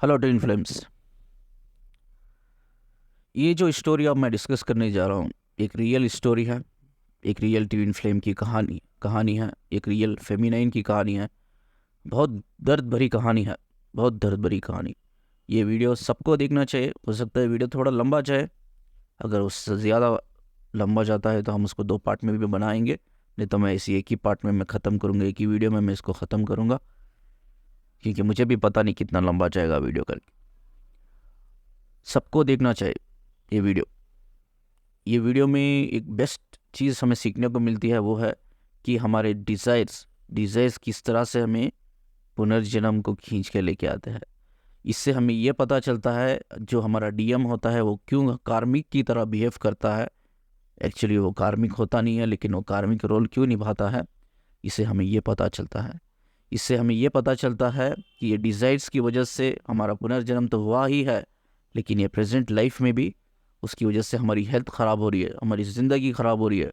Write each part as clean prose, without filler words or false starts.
Hello twin flames. ये जो story अब मैं डिस्कस करने जा रहा हूँ एक रियल स्टोरी है। एक रियल ट्विन फ्लेम की कहानी कहानी है। एक रियल फेमिनाइन की कहानी है। बहुत दर्द भरी कहानी है। बहुत दर्द भरी कहानी। ये वीडियो सबको देखना चाहिए। हो सकता है वीडियो थोड़ा लंबा जाए। अगर उससे ज़्यादा लंबा जाता है तो हम उसको 2 पार्ट में भी बनाएंगे। नहीं तो मैं इसी एक ही पार्ट में मैं ख़त्म करूँगा। एक ही वीडियो में मैं इसको ख़त्म करूँगा, क्योंकि मुझे भी पता नहीं कितना लंबा जाएगा वीडियो करके। सबको देखना चाहिए ये वीडियो। ये वीडियो में एक बेस्ट चीज़ हमें सीखने को मिलती है, वो है कि हमारे डिज़ायर्स किस तरह से हमें पुनर्जन्म को खींच के लेके आते हैं। इससे हमें ये पता चलता है जो हमारा डीएम होता है वो क्यों कार्मिक की तरह बिहेव करता है। एक्चुअली वो कार्मिक होता नहीं है, लेकिन वो कार्मिक रोल क्यों निभाता है, इससे हमें ये पता चलता है। इससे हमें ये पता चलता है कि ये डिज़ायर्स की वजह से हमारा पुनर्जन्म तो हुआ ही है, लेकिन ये प्रेजेंट लाइफ में भी उसकी वजह से हमारी हेल्थ ख़राब हो रही है, हमारी ज़िंदगी ख़राब हो रही है।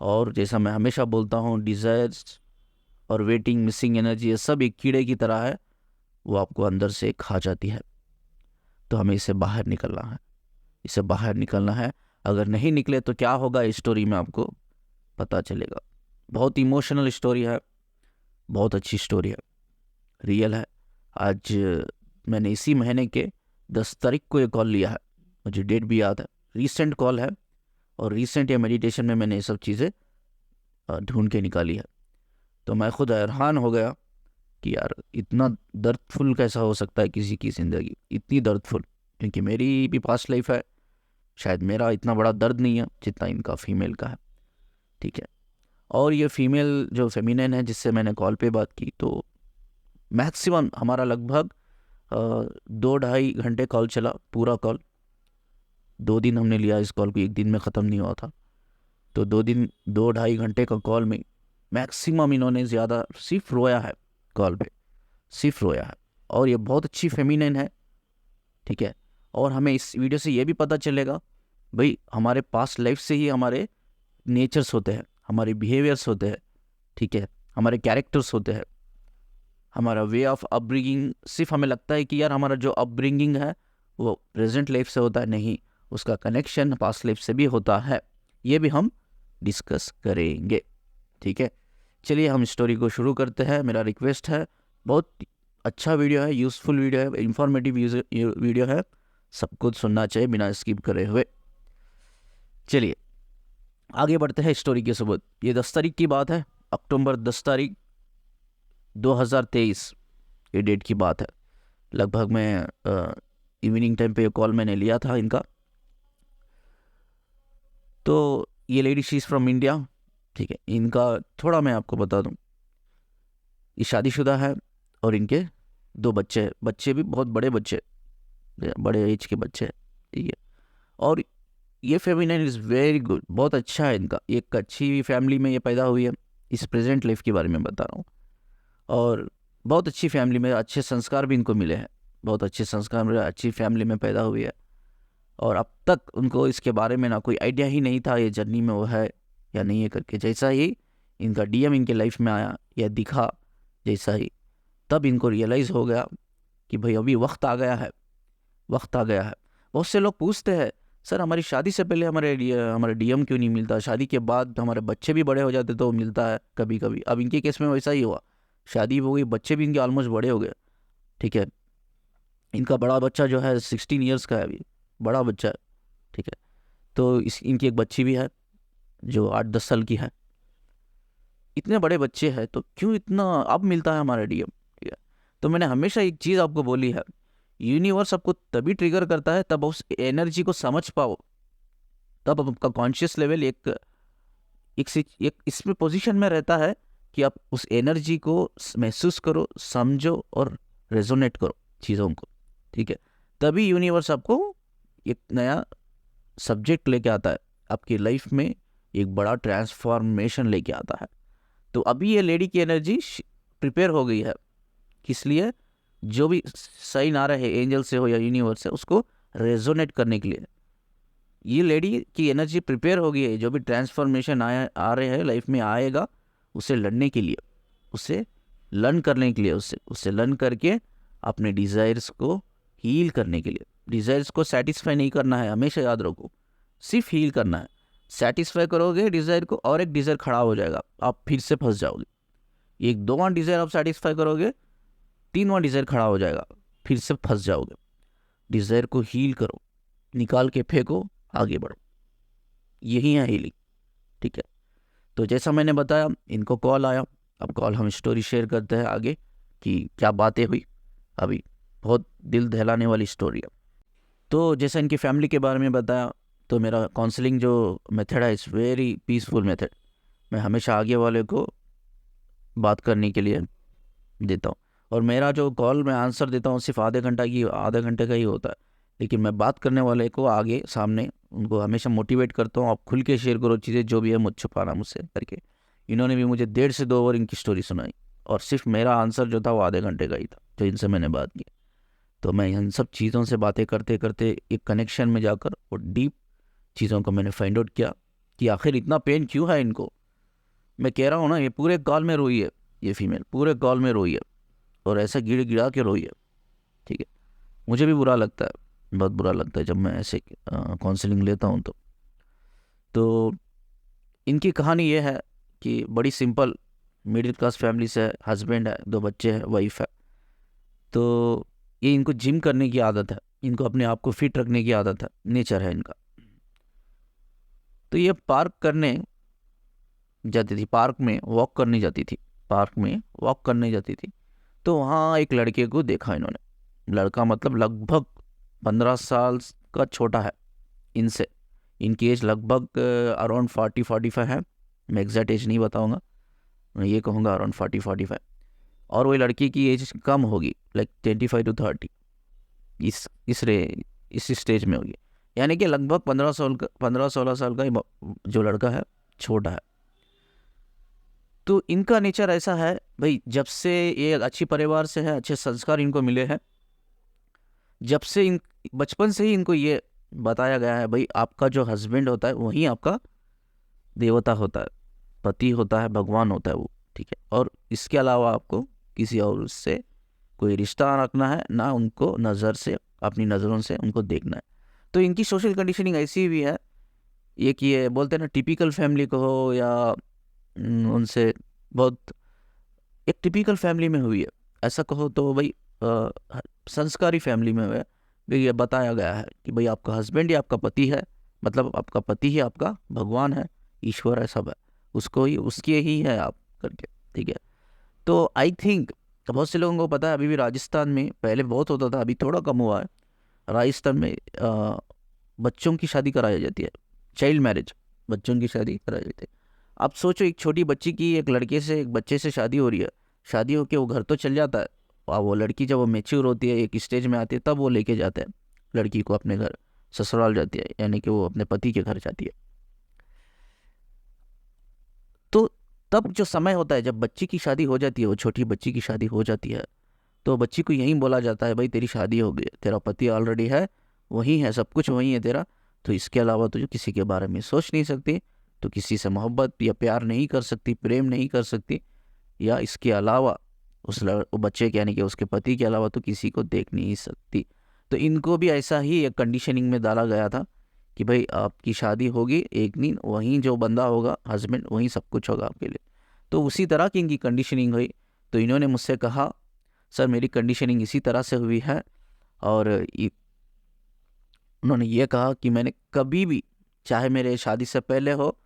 और जैसा मैं हमेशा बोलता हूँ, डिज़ायर्स और वेटिंग, मिसिंग एनर्जी, ये सब एक कीड़े की तरह है। वो आपको अंदर से खा जाती है। तो हमें इससे बाहर निकलना है। इससे बाहर निकलना है। अगर नहीं निकले तो क्या होगा, इस स्टोरी में आपको पता चलेगा। बहुत इमोशनल स्टोरी है। बहुत अच्छी स्टोरी है। रियल है। आज मैंने इसी महीने के 10 तारीख को ये कॉल लिया है। मुझे डेट भी याद है। रीसेंट कॉल है। और रीसेंट या मेडिटेशन में मैंने ये सब चीज़ें ढूंढ के निकाली है। तो मैं खुद हैरान हो गया कि यार इतना दर्दफुल कैसा हो सकता है किसी की ज़िंदगी, इतनी दर्दफुल। क्योंकि मेरी भी पास्ट लाइफ है। शायद मेरा इतना बड़ा दर्द नहीं है जितना इनका फीमेल का है। ठीक है। और ये फीमेल जो फेमिनिन है जिससे मैंने कॉल पे बात की, तो मैक्सिमम हमारा लगभग 2-2.5 घंटे कॉल चला। पूरा कॉल 2 दिन हमने लिया इस कॉल को, एक दिन में ख़त्म नहीं हुआ था। तो 2 दिन 2-2.5 घंटे का कॉल में मैक्सिमम इन्होंने ज़्यादा सिर्फ रोया है। कॉल पे सिर्फ रोया है। और ये बहुत अच्छी फेमिनिन है। ठीक है। और हमें इस वीडियो से ये भी पता चलेगा, भाई हमारे पास्ट लाइफ से ही हमारे नेचर्स होते हैं, हमारे बिहेवियर्स होते हैं। ठीक है। हमारे कैरेक्टर्स होते हैं, हमारा वे ऑफ अपब्रिंगिंग। सिर्फ हमें लगता है कि यार हमारा जो अपब्रिंगिंग है वो प्रेजेंट लाइफ से होता है, नहीं, उसका कनेक्शन पास्ट लाइफ से भी होता है। ये भी हम डिस्कस करेंगे। ठीक है। चलिए हम स्टोरी को शुरू करते हैं। मेरा रिक्वेस्ट है, बहुत अच्छा वीडियो है, यूज़फुल वीडियो है, इंफॉर्मेटिव वीडियो है, सब कुछ सुनना चाहिए बिना स्किप करे हुए। चलिए आगे बढ़ते हैं स्टोरी के सबूत। ये 10 तारीख की बात है। अक्टूबर 10 तारीख 2023 ये डेट की बात है। लगभग मैं इवनिंग टाइम पे ये कॉल मैंने लिया था इनका। तो ये lady she is from India. ठीक है। इनका थोड़ा मैं आपको बता दूं, ये शादीशुदा है और इनके 2 बच्चे हैं। बच्चे भी बहुत बड़े बच्चे, बड़े एज के बच्चे हैं। ठीक है। और ये फेमिनाइन इज़ वेरी गुड, बहुत अच्छा है इनका। एक अच्छी फैमिली में ये पैदा हुई है। इस प्रेजेंट लाइफ के बारे में बता रहा हूँ। और बहुत अच्छी फैमिली में अच्छे संस्कार भी इनको मिले हैं। बहुत अच्छे संस्कार मिले, अच्छी फैमिली में पैदा हुई है। और अब तक उनको इसके बारे में ना कोई आइडिया ही नहीं था ये जर्नी में वो है या नहीं है करके। जैसा ही इनका डीएम इनके लाइफ में आया या दिखा, जैसा ही तब इनको रियलाइज़ हो गया कि भाई अभी वक्त आ गया है, वक्त आ गया है। बहुत से लोग पूछते हैं, सर हमारी शादी से पहले हमारे डीएम क्यों नहीं मिलता, शादी के बाद हमारे बच्चे भी बड़े हो जाते तो मिलता है कभी कभी। अब इनके केस में वैसा ही हुआ। शादी हो गई, बच्चे भी इनके ऑलमोस्ट बड़े हो गए। ठीक है। इनका बड़ा बच्चा जो है 16 ईयर्स का है अभी, बड़ा बच्चा है। ठीक है। तो इनकी एक बच्ची भी है जो 8-10 साल की है। इतने बड़े बच्चे हैं तो क्यों इतना अब मिलता है हमारा डीएम। ठीक है। तो मैंने हमेशा एक चीज़ आपको बोली है, यूनिवर्स आपको तभी ट्रिगर करता है तब उस एनर्जी को समझ पाओ, तब आपका कॉन्शियस लेवल एक इसमें पोजीशन में रहता है कि आप उस एनर्जी को महसूस करो, समझो और रेजोनेट करो चीज़ों को। ठीक है। तभी यूनिवर्स आपको एक नया सब्जेक्ट लेके आता है, आपकी लाइफ में एक बड़ा ट्रांसफॉर्मेशन लेके आता है। तो अभी ये लेडी की एनर्जी प्रिपेयर हो गई है। किस लिए? जो भी साइन आ रहा है एंजल से हो या यूनिवर्स से, उसको रेजोनेट करने के लिए ये लेडी की एनर्जी प्रिपेयर हो गई है। जो भी ट्रांसफॉर्मेशन आ रहे हैं लाइफ में आएगा, उसे लड़ने के लिए, उसे लर्न करने के लिए, उससे लर्न करके अपने डिज़ायर्स को हील करने के लिए। डिज़ायर्स को सेटिस्फाई नहीं करना है, हमेशा याद रखो, सिर्फ हील करना है। सेटिस्फाई करोगे डिज़ायर को, और एक डिज़ायर खड़ा हो जाएगा, आप फिर से फंस जाओगे। एक 2वां डिज़ायर आप सेटिस्फाई करोगे, 3वां डिज़ायर खड़ा हो जाएगा, फिर से फंस जाओगे। डिज़ायर को हील करो, निकाल के फेंको, आगे बढ़ो, यही है हीलिंग। ठीक है, तो जैसा मैंने बताया, इनको कॉल आया। अब कॉल हम स्टोरी शेयर करते हैं आगे कि क्या बातें हुई। अभी बहुत दिल दहलाने वाली स्टोरी है। तो जैसा इनकी फैमिली के बारे में बताया, तो मेरा काउंसलिंग जो मेथड है, इज़ वेरी पीसफुल मेथड। मैं हमेशा आगे वाले को बात करने के लिए देता हूँ, और मेरा जो कॉल मैं आंसर देता हूँ सिर्फ आधे घंटे का ही होता है, लेकिन मैं बात करने वाले को आगे सामने उनको हमेशा मोटिवेट करता हूँ, आप खुल के शेयर करो चीज़ें जो भी है, मुझ छुपाना मुझसे करके। इन्होंने भी मुझे 1.5 से 2 ओवर इनकी स्टोरी सुनाई, और सिर्फ मेरा आंसर जो था वो आधे घंटे का ही था जो इनसे मैंने बात की। तो मैं इन सब चीज़ों से बातें करते करते एक कनेक्शन में जाकर और डीप चीज़ों को मैंने फाइंड आउट किया कि आखिर इतना पेन क्यों है इनको। मैं कह रहा हूँ ना, ये पूरे कॉल में रोई है, ये फीमेल पूरे कॉल में रोई है, और ऐसा गिड़ गिड़ा के रोई है। ठीक है, मुझे भी बुरा लगता है, बहुत बुरा लगता है जब मैं ऐसे काउंसलिंग लेता हूँ। तो इनकी कहानी ये है कि बड़ी सिंपल मिडिल क्लास फैमिली से है, हस्बैंड है, 2 बच्चे हैं, वाइफ है। तो ये इनको जिम करने की आदत है, इनको अपने आप को फिट रखने की आदत है, नेचर है इनका। तो ये पार्क करने जाती थी, पार्क में वॉक करने जाती थी, तो वहाँ एक लड़के को देखा इन्होंने। लड़का मतलब लगभग 15 साल का छोटा है इनसे। इनकी एज लगभग अराउंड 40-45 है, मैं एग्जैक्ट एज नहीं बताऊंगा, मैं ये कहूँगा अराउंड 40-45। और वही लड़की की एज कम होगी, लाइक 25 to 30, इस स्टेज में होगी। यानी कि लगभग 15-16 साल का जो लड़का है, छोटा है। तो इनका नेचर ऐसा है भाई, जब से ये अच्छी परिवार से है, अच्छे संस्कार इनको मिले हैं, जब से इन बचपन से ही इनको ये बताया गया है भाई, आपका जो हस्बैंड होता है वही आपका देवता होता है, पति होता है, भगवान होता है वो। ठीक है, और इसके अलावा आपको किसी और उससे कोई रिश्ता रखना है ना, उनको नज़र से, अपनी नज़रों से उनको देखना है। तो इनकी सोशल कंडीशनिंग ऐसी भी है, ये कि ये बोलते हैं ना, टिपिकल फैमिली को हो या उनसे बहुत एक टिपिकल फैमिली में हुई है, ऐसा कहो तो भाई संस्कारी फैमिली में हुआ है। भाई ये बताया गया है कि भाई आपका हस्बैंड ही आपका पति है, मतलब आपका पति ही आपका भगवान है, ईश्वर है, सब है, उसको ही, उसके ही है आप करके। ठीक है, तो आई थिंक बहुत से लोगों को पता है, अभी भी राजस्थान में पहले बहुत होता था, अभी थोड़ा कम हुआ है। राजस्थान में बच्चों की शादी कराई जाती है, चाइल्ड मैरिज, बच्चों की शादी कराई जाती है। आप सोचो, एक छोटी बच्ची की एक लड़के से, एक बच्चे से शादी हो रही है, शादी होके वो घर तो चल जाता है, और वो लड़की जब वो मैच्योर होती है, एक स्टेज में आती है, तब वो लेके जाते हैं लड़की को अपने घर, ससुराल जाती है, यानी कि वो अपने पति के घर जाती है। तो तब जो समय होता है जब बच्ची की शादी हो जाती है, वो छोटी बच्ची की शादी हो जाती है, तो बच्ची को यही बोला जाता है, भाई तेरी शादी हो गई, तेरा पति ऑलरेडी है, वही है, सब कुछ वही है तेरा, तो इसके अलावा तुझे किसी के बारे में सोच नहीं सकती, तो किसी से मोहब्बत या प्यार नहीं कर सकती, प्रेम नहीं कर सकती, या इसके अलावा वो बच्चे के, यानी कि उसके पति के अलावा तो किसी को देख नहीं सकती। तो इनको भी ऐसा ही एक कंडीशनिंग में डाला गया था कि भाई आपकी शादी होगी एक दिन, वहीं जो बंदा होगा हस्बैंड, वहीं सब कुछ होगा आपके लिए। तो उसी तरह की इनकी कंडीशनिंग हुई। तो इन्होंने मुझसे कहा, सर मेरी कंडीशनिंग इसी तरह से हुई है, और उन्होंने ये कहा कि मैंने कभी भी, चाहे मेरे शादी से पहले हो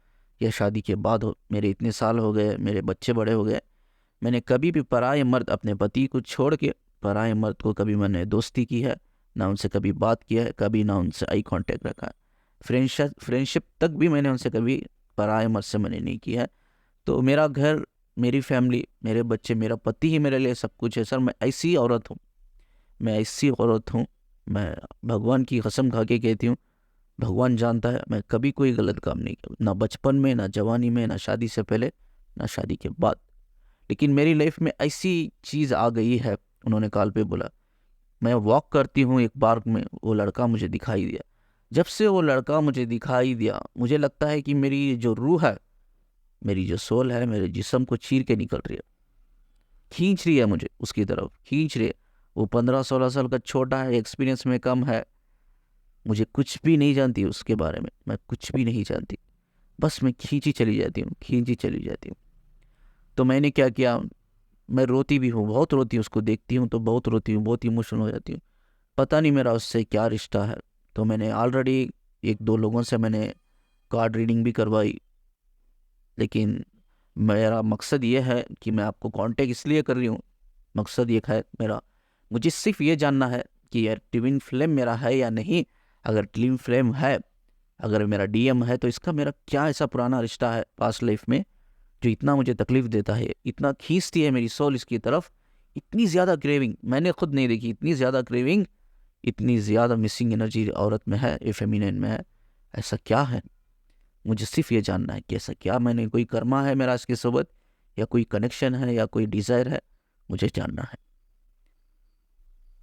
या शादी के बाद हो, मेरे इतने साल हो गए, मेरे बच्चे बड़े हो गए, मैंने कभी भी पराये मर्द, अपने पति को छोड़ के पराये मर्द को कभी मैंने दोस्ती की है, ना उनसे कभी बात किया है, कभी ना उनसे आई कांटेक्ट रखा है, फ्रेंडशिप तक भी मैंने उनसे कभी पराये मर्द से मैंने नहीं किया है। तो मेरा घर, मेरी फैमिली, मेरे बच्चे, मेरा पति ही मेरे लिए सब कुछ है। सर मैं ऐसी औरत हूँ, मैं भगवान की कसम खा के कहती हूँ, भगवान जानता है मैं कभी कोई गलत काम नहीं किया, ना बचपन में, ना जवानी में, ना शादी से पहले, ना शादी के बाद। लेकिन मेरी लाइफ में ऐसी चीज़ आ गई है, उन्होंने कॉल पे बोला, मैं वॉक करती हूँ एक पार्क में, वो लड़का मुझे दिखाई दिया। जब से वो लड़का मुझे दिखाई दिया, मुझे लगता है कि मेरी जो रूह है, मेरी जो सोल है, मेरे जिस्म को चीर के निकल रही है, खींच रही है मुझे उसकी तरफ, खींच रही है। वो 15-16 साल का छोटा है, एक्सपीरियंस में कम है, मुझे कुछ भी नहीं जानती उसके बारे में, मैं कुछ भी नहीं जानती, बस मैं खींची चली जाती हूँ, खींची चली जाती हूँ। तो मैंने क्या किया, मैं रोती भी हूँ, बहुत रोती हूँ, उसको देखती हूँ तो बहुत रोती हूँ, बहुत इमोशनल हो जाती हूँ। पता नहीं मेरा उससे क्या रिश्ता है। तो मैंने ऑलरेडी 1-2 लोगों से मैंने कार्ड रीडिंग भी करवाई, लेकिन मेरा मकसद ये है कि मैं आपको कांटेक्ट इसलिए कर रही हूँ, मकसद ये है मेरा, मुझे सिर्फ ये जानना है कि यार ट्विन फ्लेम मेरा है या नहीं। अगर ट्विन फ्लेम है, अगर मेरा डीएम है, तो इसका मेरा क्या ऐसा पुराना रिश्ता है पास्ट लाइफ में जो इतना मुझे तकलीफ देता है, इतना खींचती है मेरी सोल इसकी तरफ, इतनी ज़्यादा क्रेविंग मैंने खुद नहीं देखी, इतनी ज़्यादा क्रेविंग, इतनी ज़्यादा मिसिंग एनर्जी औरत में है, ये फेमिनिन में है। ऐसा क्या है, मुझे सिर्फ ये जानना है कि ऐसा क्या मैंने कोई कर्मा है मेरा इसके सोबत, या कोई कनेक्शन है, या कोई डिज़ायर है, मुझे जानना है।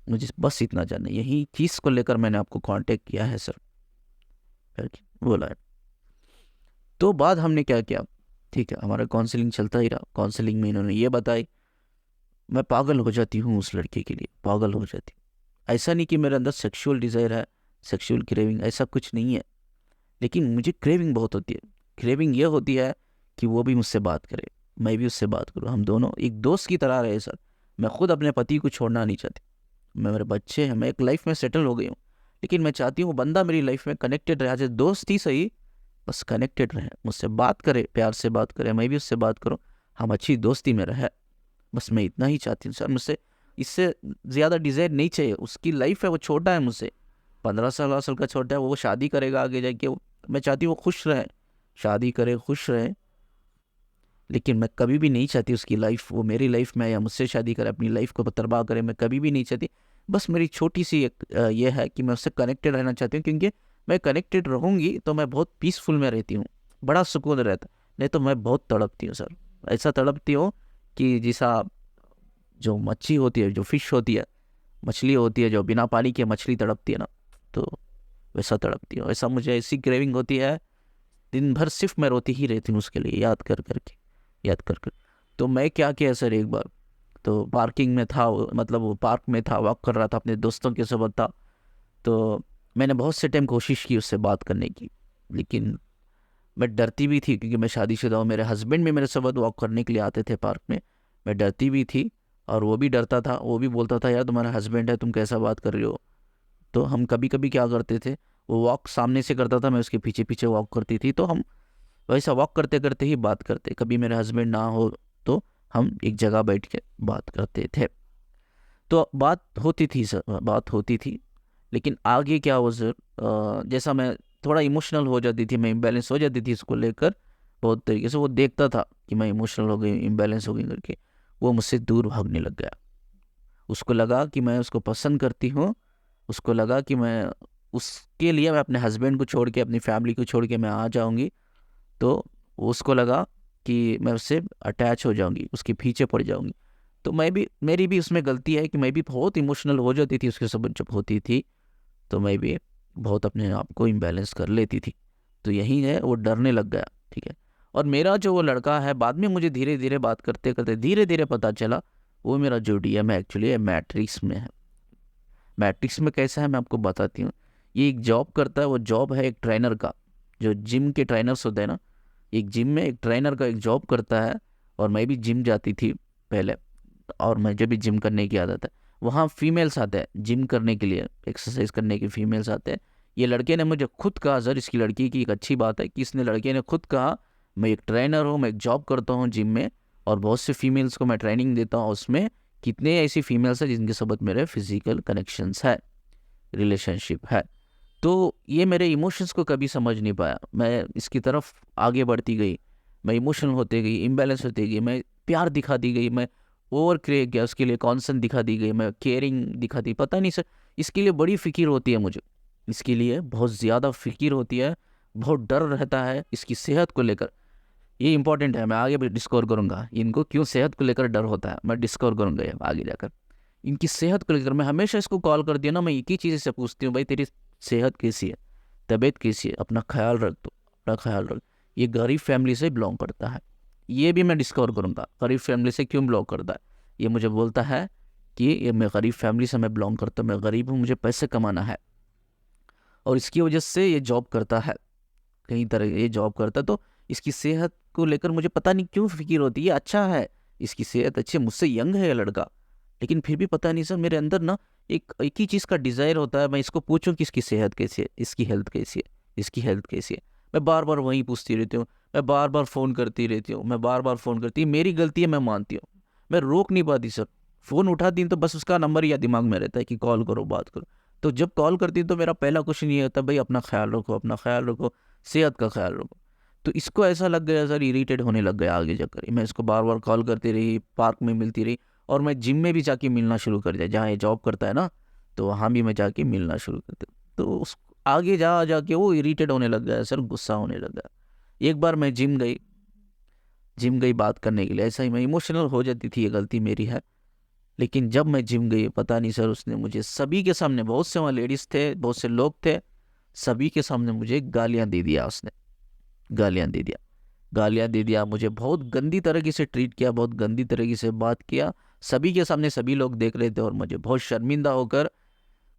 मुझे बस इतना जानना है, यही चीज़ को लेकर मैंने आपको कांटेक्ट किया है सर, करके बोला है। तो बाद हमने क्या किया, ठीक है, हमारा काउंसलिंग चलता ही रहा। काउंसलिंग में इन्होंने ये बताई, मैं पागल हो जाती हूँ उस लड़के के लिए, पागल हो जाती हूँ। ऐसा नहीं कि मेरे अंदर सेक्सुअल डिज़ायर है, सेक्सुअल क्रेविंग, ऐसा कुछ नहीं है, लेकिन मुझे क्रेविंग बहुत होती है। क्रेविंग ये होती है कि वो भी मुझसे बात करे, मैं भी उससे बात करूँ, हम दोनों एक दोस्त की तरह रहे सर। मैं खुद अपने पति को छोड़ना नहीं चाहती, मैं, मेरे बच्चे हैं, मैं एक लाइफ में सेटल हो गई हूँ, लेकिन मैं चाहती हूँ वो बंदा मेरी लाइफ में कनेक्टेड रहे, आज दोस्त ही सही, बस कनेक्टेड रहे, मुझसे बात करे, प्यार से बात करे, मैं भी उससे बात करूँ, हम अच्छी दोस्ती में रहे, बस मैं इतना ही चाहती हूँ सर। मुझसे इससे ज़्यादा डिज़ायर नहीं चाहिए। उसकी लाइफ है, वो छोटा है मुझसे, 15-16 साल का छोटा है, वो शादी करेगा आगे जाके, मैं चाहती हूँ वो खुश रहे, शादी करे, खुश रहे, लेकिन मैं कभी भी नहीं चाहती उसकी लाइफ वो मेरी लाइफ में या मुझसे शादी करे, अपनी लाइफ को बर्बाद करे, मैं कभी भी नहीं चाहती। बस मेरी छोटी सी एक ये है कि मैं उससे कनेक्टेड रहना चाहती हूँ, क्योंकि मैं कनेक्टेड रहूँगी तो मैं बहुत पीसफुल में रहती हूँ, बड़ा सुकून रहता, नहीं तो मैं बहुत तड़पती हूँ सर। ऐसा तड़पती हूँ कि जैसा जो मच्छी होती है, जो फिश होती है, मछली होती है जो बिना पानी के मछली तड़पती है ना, तो वैसा तड़पती हूँ। ऐसा मुझे ऐसी क्रेविंग होती है, दिन भर सिर्फ मैं रोती ही रहती हूँ उसके लिए, याद कर करके, याद कर कर। तो मैं क्या किया सर, एक बार तो पार्किंग में था मतलब वो पार्क में था, वॉक कर रहा था, अपने दोस्तों के साथ था। तो मैंने बहुत से टाइम कोशिश की उससे बात करने की, लेकिन मैं डरती भी थी, क्योंकि मैं शादीशुदा हूँ, मेरे हस्बैंड भी मेरे साथ वॉक करने के लिए आते थे पार्क में, मैं डरती भी थी और वो भी डरता था। वो भी बोलता था यार तुम्हारा हस्बैंड है, तुम कैसा बात कर रहे हो। तो हम कभी कभी क्या करते थे, वो वॉक सामने से करता था, मैं उसके पीछे पीछे वॉक करती थी, तो हम वैसा वॉक करते करते ही बात करते, कभी मेरे हस्बैंड ना हो तो हम एक जगह बैठ के बात करते थे। तो बात होती थी सर, बात होती थी, लेकिन आगे क्या हो सर, जैसा मैं थोड़ा इमोशनल हो जाती थी, मैं इम्बैलेंस हो जाती थी इसको लेकर बहुत तरीके से, वो देखता था कि मैं इमोशनल हो गई, इम्बैलेंस हो गई करके, वो मुझसे दूर भागने लग गया। उसको लगा कि मैं उसको पसंद करती हूँ, उसको लगा कि मैं उसके लिए मैं अपने हस्बैंड को छोड़ के, अपनी फैमिली को छोड़ के मैं आ जाऊँगी, तो उसको लगा कि मैं उससे अटैच हो जाऊंगी, उसके पीछे पड़ जाऊंगी। तो मैं भी, मेरी भी उसमें गलती है कि मैं भी बहुत इमोशनल हो जाती थी उसके साथ जब होती थी, तो मैं भी बहुत अपने आप को इम्बैलेंस कर लेती थी। तो यही है, वो डरने लग गया, ठीक है। और मेरा जो वो लड़का है, बाद में मुझे धीरे धीरे बात करते करते धीरे धीरे पता चला, वो मेरा जो डीएम है एक्चुअली मैट्रिक्स में है। मैट्रिक्स में कैसा है मैं आपको बताती हूँ। ये एक जॉब करता है, वो जॉब है एक ट्रेनर का, जो जिम के ट्रेनर्स होते हैं ना, एक जिम में एक ट्रेनर का एक जॉब करता है। और मैं भी जिम जाती थी पहले, और मुझे भी जिम करने की आदत है। वहाँ फीमेल्स आते हैं जिम करने के लिए, एक्सरसाइज करने के फीमेल्स आते हैं। ये लड़के ने मुझे खुद कहा सर, इसकी लड़की की एक अच्छी बात है कि इसने, लड़के ने खुद कहा, मैं एक ट्रेनर हूँ, मैं एक जॉब करता हूँ जिम में, और बहुत से फीमेल्स को मैं ट्रेनिंग देता हूँ, उसमें कितने ऐसी फीमेल्स हैं जिनके साथ मेरे फिजिकल कनेक्शंस है, रिलेशनशिप है। तो ये मेरे इमोशंस को कभी समझ नहीं पाया, मैं इसकी तरफ आगे बढ़ती गई, मैं इमोशनल होते गई, इम्बैलेंस होती गई, मैं प्यार दिखा दी गई, मैं ओवर क्रिएट किया उसके लिए, कॉन्सर्न दिखा दी गई, मैं केयरिंग दिखा दी, पता नहीं सर। इसके लिए बड़ी फिक्र होती है मुझे, इसके लिए बहुत ज़्यादा फिक्र होती है, बहुत डर रहता है इसकी सेहत को लेकर। ये इंपॉर्टेंट है, मैं आगे भी डिस्कवर करूँगा इनको क्यों सेहत को लेकर डर होता है, मैं डिस्कवर करूँगा ये आगे जाकर। इनकी सेहत को लेकर मैं हमेशा इसको कॉल करती हूँ ना, मैं एक ही चीज़ से पूछती हूँ, भाई तेरी सेहत कैसी है, तबीयत कैसी है, अपना ख्याल रख, तो अपना ख्याल रख। ये गरीब फैमिली से बिलोंग करता है, ये भी मैं डिस्कवर करूँगा गरीब फैमिली से क्यों बिलोंग करता है। ये मुझे बोलता है कि ये मैं गरीब फैमिली से मैं बिलोंग करता हूँ, मैं गरीब हूँ, मुझे पैसे कमाना है, और इसकी वजह से ये जॉब करता है, कई तरह ये जॉब करता है, तो इसकी सेहत को लेकर मुझे पता नहीं क्यों फिक्र होती है। ये अच्छा है, इसकी सेहत अच्छी है, मुझसे यंग है ये लड़का, लेकिन फिर भी पता नहीं सर मेरे अंदर ना एक ही चीज़ का डिज़ायर होता है, मैं इसको पूछूं कि इसकी सेहत कैसी है, इसकी हेल्थ कैसी है, इसकी हेल्थ कैसी है। मैं बार बार वही पूछती रहती हूँ, मैं बार बार फ़ोन करती रहती हूँ, मैं बार बार फ़ोन करती हूँ, मेरी गलती है, मैं मानती हूँ, मैं रोक नहीं पाती सर। फ़ोन उठाती हूँ तो बस उसका नंबर या दिमाग में रहता है कि कॉल करो, बात करो। तो जब कॉल करती हूँ तो मेरा पहला क्वेश्चन ये होता है, भाई अपना ख्याल रखो, अपना ख्याल रखो, सेहत का ख्याल रखो। तो इसको ऐसा लग गया सर, इरिटेट होने लग गया आगे जाकर, मैं इसको बार बार कॉल करती रही, पार्क में मिलती रही, और मैं जिम में भी जाके मिलना शुरू कर दिया, जहाँ ये जॉब करता है ना, तो वहाँ भी मैं जाके मिलना शुरू कर दिया। तो उस आगे जा जाके वो इरिटेट होने लग गया सर, गुस्सा होने लग गया। एक बार मैं जिम गई बात करने के लिए, ऐसा ही मैं इमोशनल हो जाती थी, ये गलती मेरी है। लेकिन जब मैं जिम गई, पता नहीं सर, उसने मुझे सभी के सामने, बहुत से वहाँ लेडीज़ थे, बहुत से लोग थे, सभी के सामने मुझे गालियाँ दे दिया उसने, गालियाँ दे दिया, गालियाँ दे दिया, मुझे बहुत गंदी तरीके से ट्रीट किया, बहुत गंदी तरीके से बात किया, सभी के सामने, सभी लोग देख रहे थे, और मुझे बहुत शर्मिंदा होकर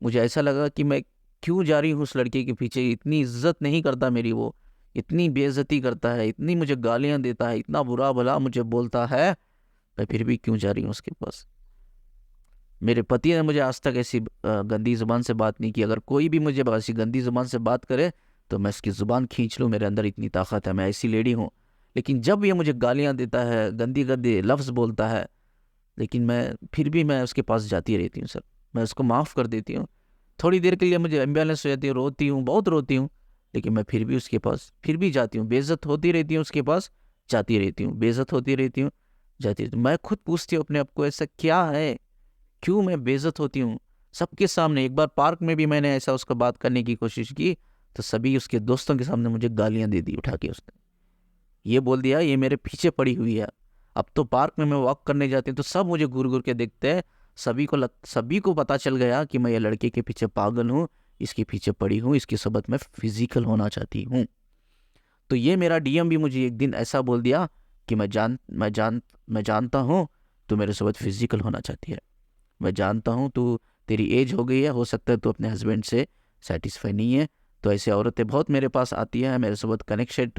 मुझे ऐसा लगा कि मैं क्यों जा रही हूँ उस लड़के के पीछे, इतनी इज्जत नहीं करता मेरी वो, इतनी बेइज्जती करता है, इतनी मुझे गालियाँ देता है, इतना बुरा भला मुझे बोलता है, मैं फिर भी क्यों जा रही हूँ उसके पास। मेरे पति ने मुझे आज तक ऐसी गंदी ज़ुबान से बात नहीं की। अगर कोई भी मुझे ऐसी गंदी ज़ुबान से बात करे तो मैं इसकी ज़ुबान खींच लूँ, मेरे अंदर इतनी ताकत है, मैं ऐसी लेडी हूँ। लेकिन जब ये मुझे गालियाँ देता है, गंदी गंदी लफ्ज़ बोलता है, लेकिन मैं फिर भी मैं उसके पास जाती रहती हूँ सर, मैं उसको माफ़ कर देती हूँ। थोड़ी देर के लिए मुझे एम्बुलेंस हो जाती है, रोती हूँ, बहुत रोती हूँ, लेकिन मैं फिर भी उसके पास फिर भी जाती हूँ, बेइज्जत होती रहती हूँ उसके पास, जाती रहती हूँ, बेइज्जत होती रहती हूँ, जाती रहती हूँ। मैं खुद पूछती हूँ अपने आप को, ऐसा क्या है, क्यों मैं बेइज्जत होती हूँ सबके सामने। एक बार पार्क में भी मैंने ऐसा उसको बात करने की कोशिश की, तो सभी उसके दोस्तों के सामने मुझे गालियाँ दे दी उठा के। उसने ये बोल दिया ये मेरे पीछे पड़ी हुई है। अब तो पार्क में मैं वॉक करने जाती हूँ तो सब मुझे घूर घूर के देखते हैं, सभी को पता चल गया कि मैं ये लड़के के पीछे पागल हूँ, इसके पीछे पड़ी हूँ, इसके साथ मैं फिजिकल होना चाहती हूँ। तो ये मेरा डीएम भी मुझे एक दिन ऐसा बोल दिया कि मैं जानता हूँ तू मेरे साथ फिजिकल होना चाहती है, मैं जानता हूँ तू, तेरी एज हो गई है, हो सकता है तू अपने हस्बैंड से सेटिस्फाई नहीं है, तो ऐसी औरतें बहुत मेरे पास आती हैं, मेरे साथ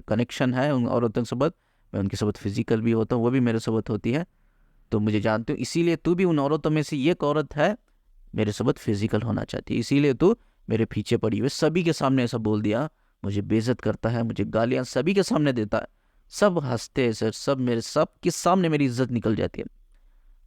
कनेक्शन है उन औरतों के साथ, मैं उनके साथ फिजिकल भी होता हूँ, वो भी मेरे साथ होती है, तो मुझे जानती हूँ, इसीलिए तू भी उन औरतों में से एक औरत है, मेरे साथ फिजिकल होना चाहती है, इसीलिए तू मेरे पीछे पड़ी हुई। सभी के सामने ऐसा बोल दिया, मुझे बेइज्जत करता है, मुझे गालियाँ सभी के सामने देता है, सब हंसते हैं सर, सब के सामने मेरी इज्जत निकल जाती है,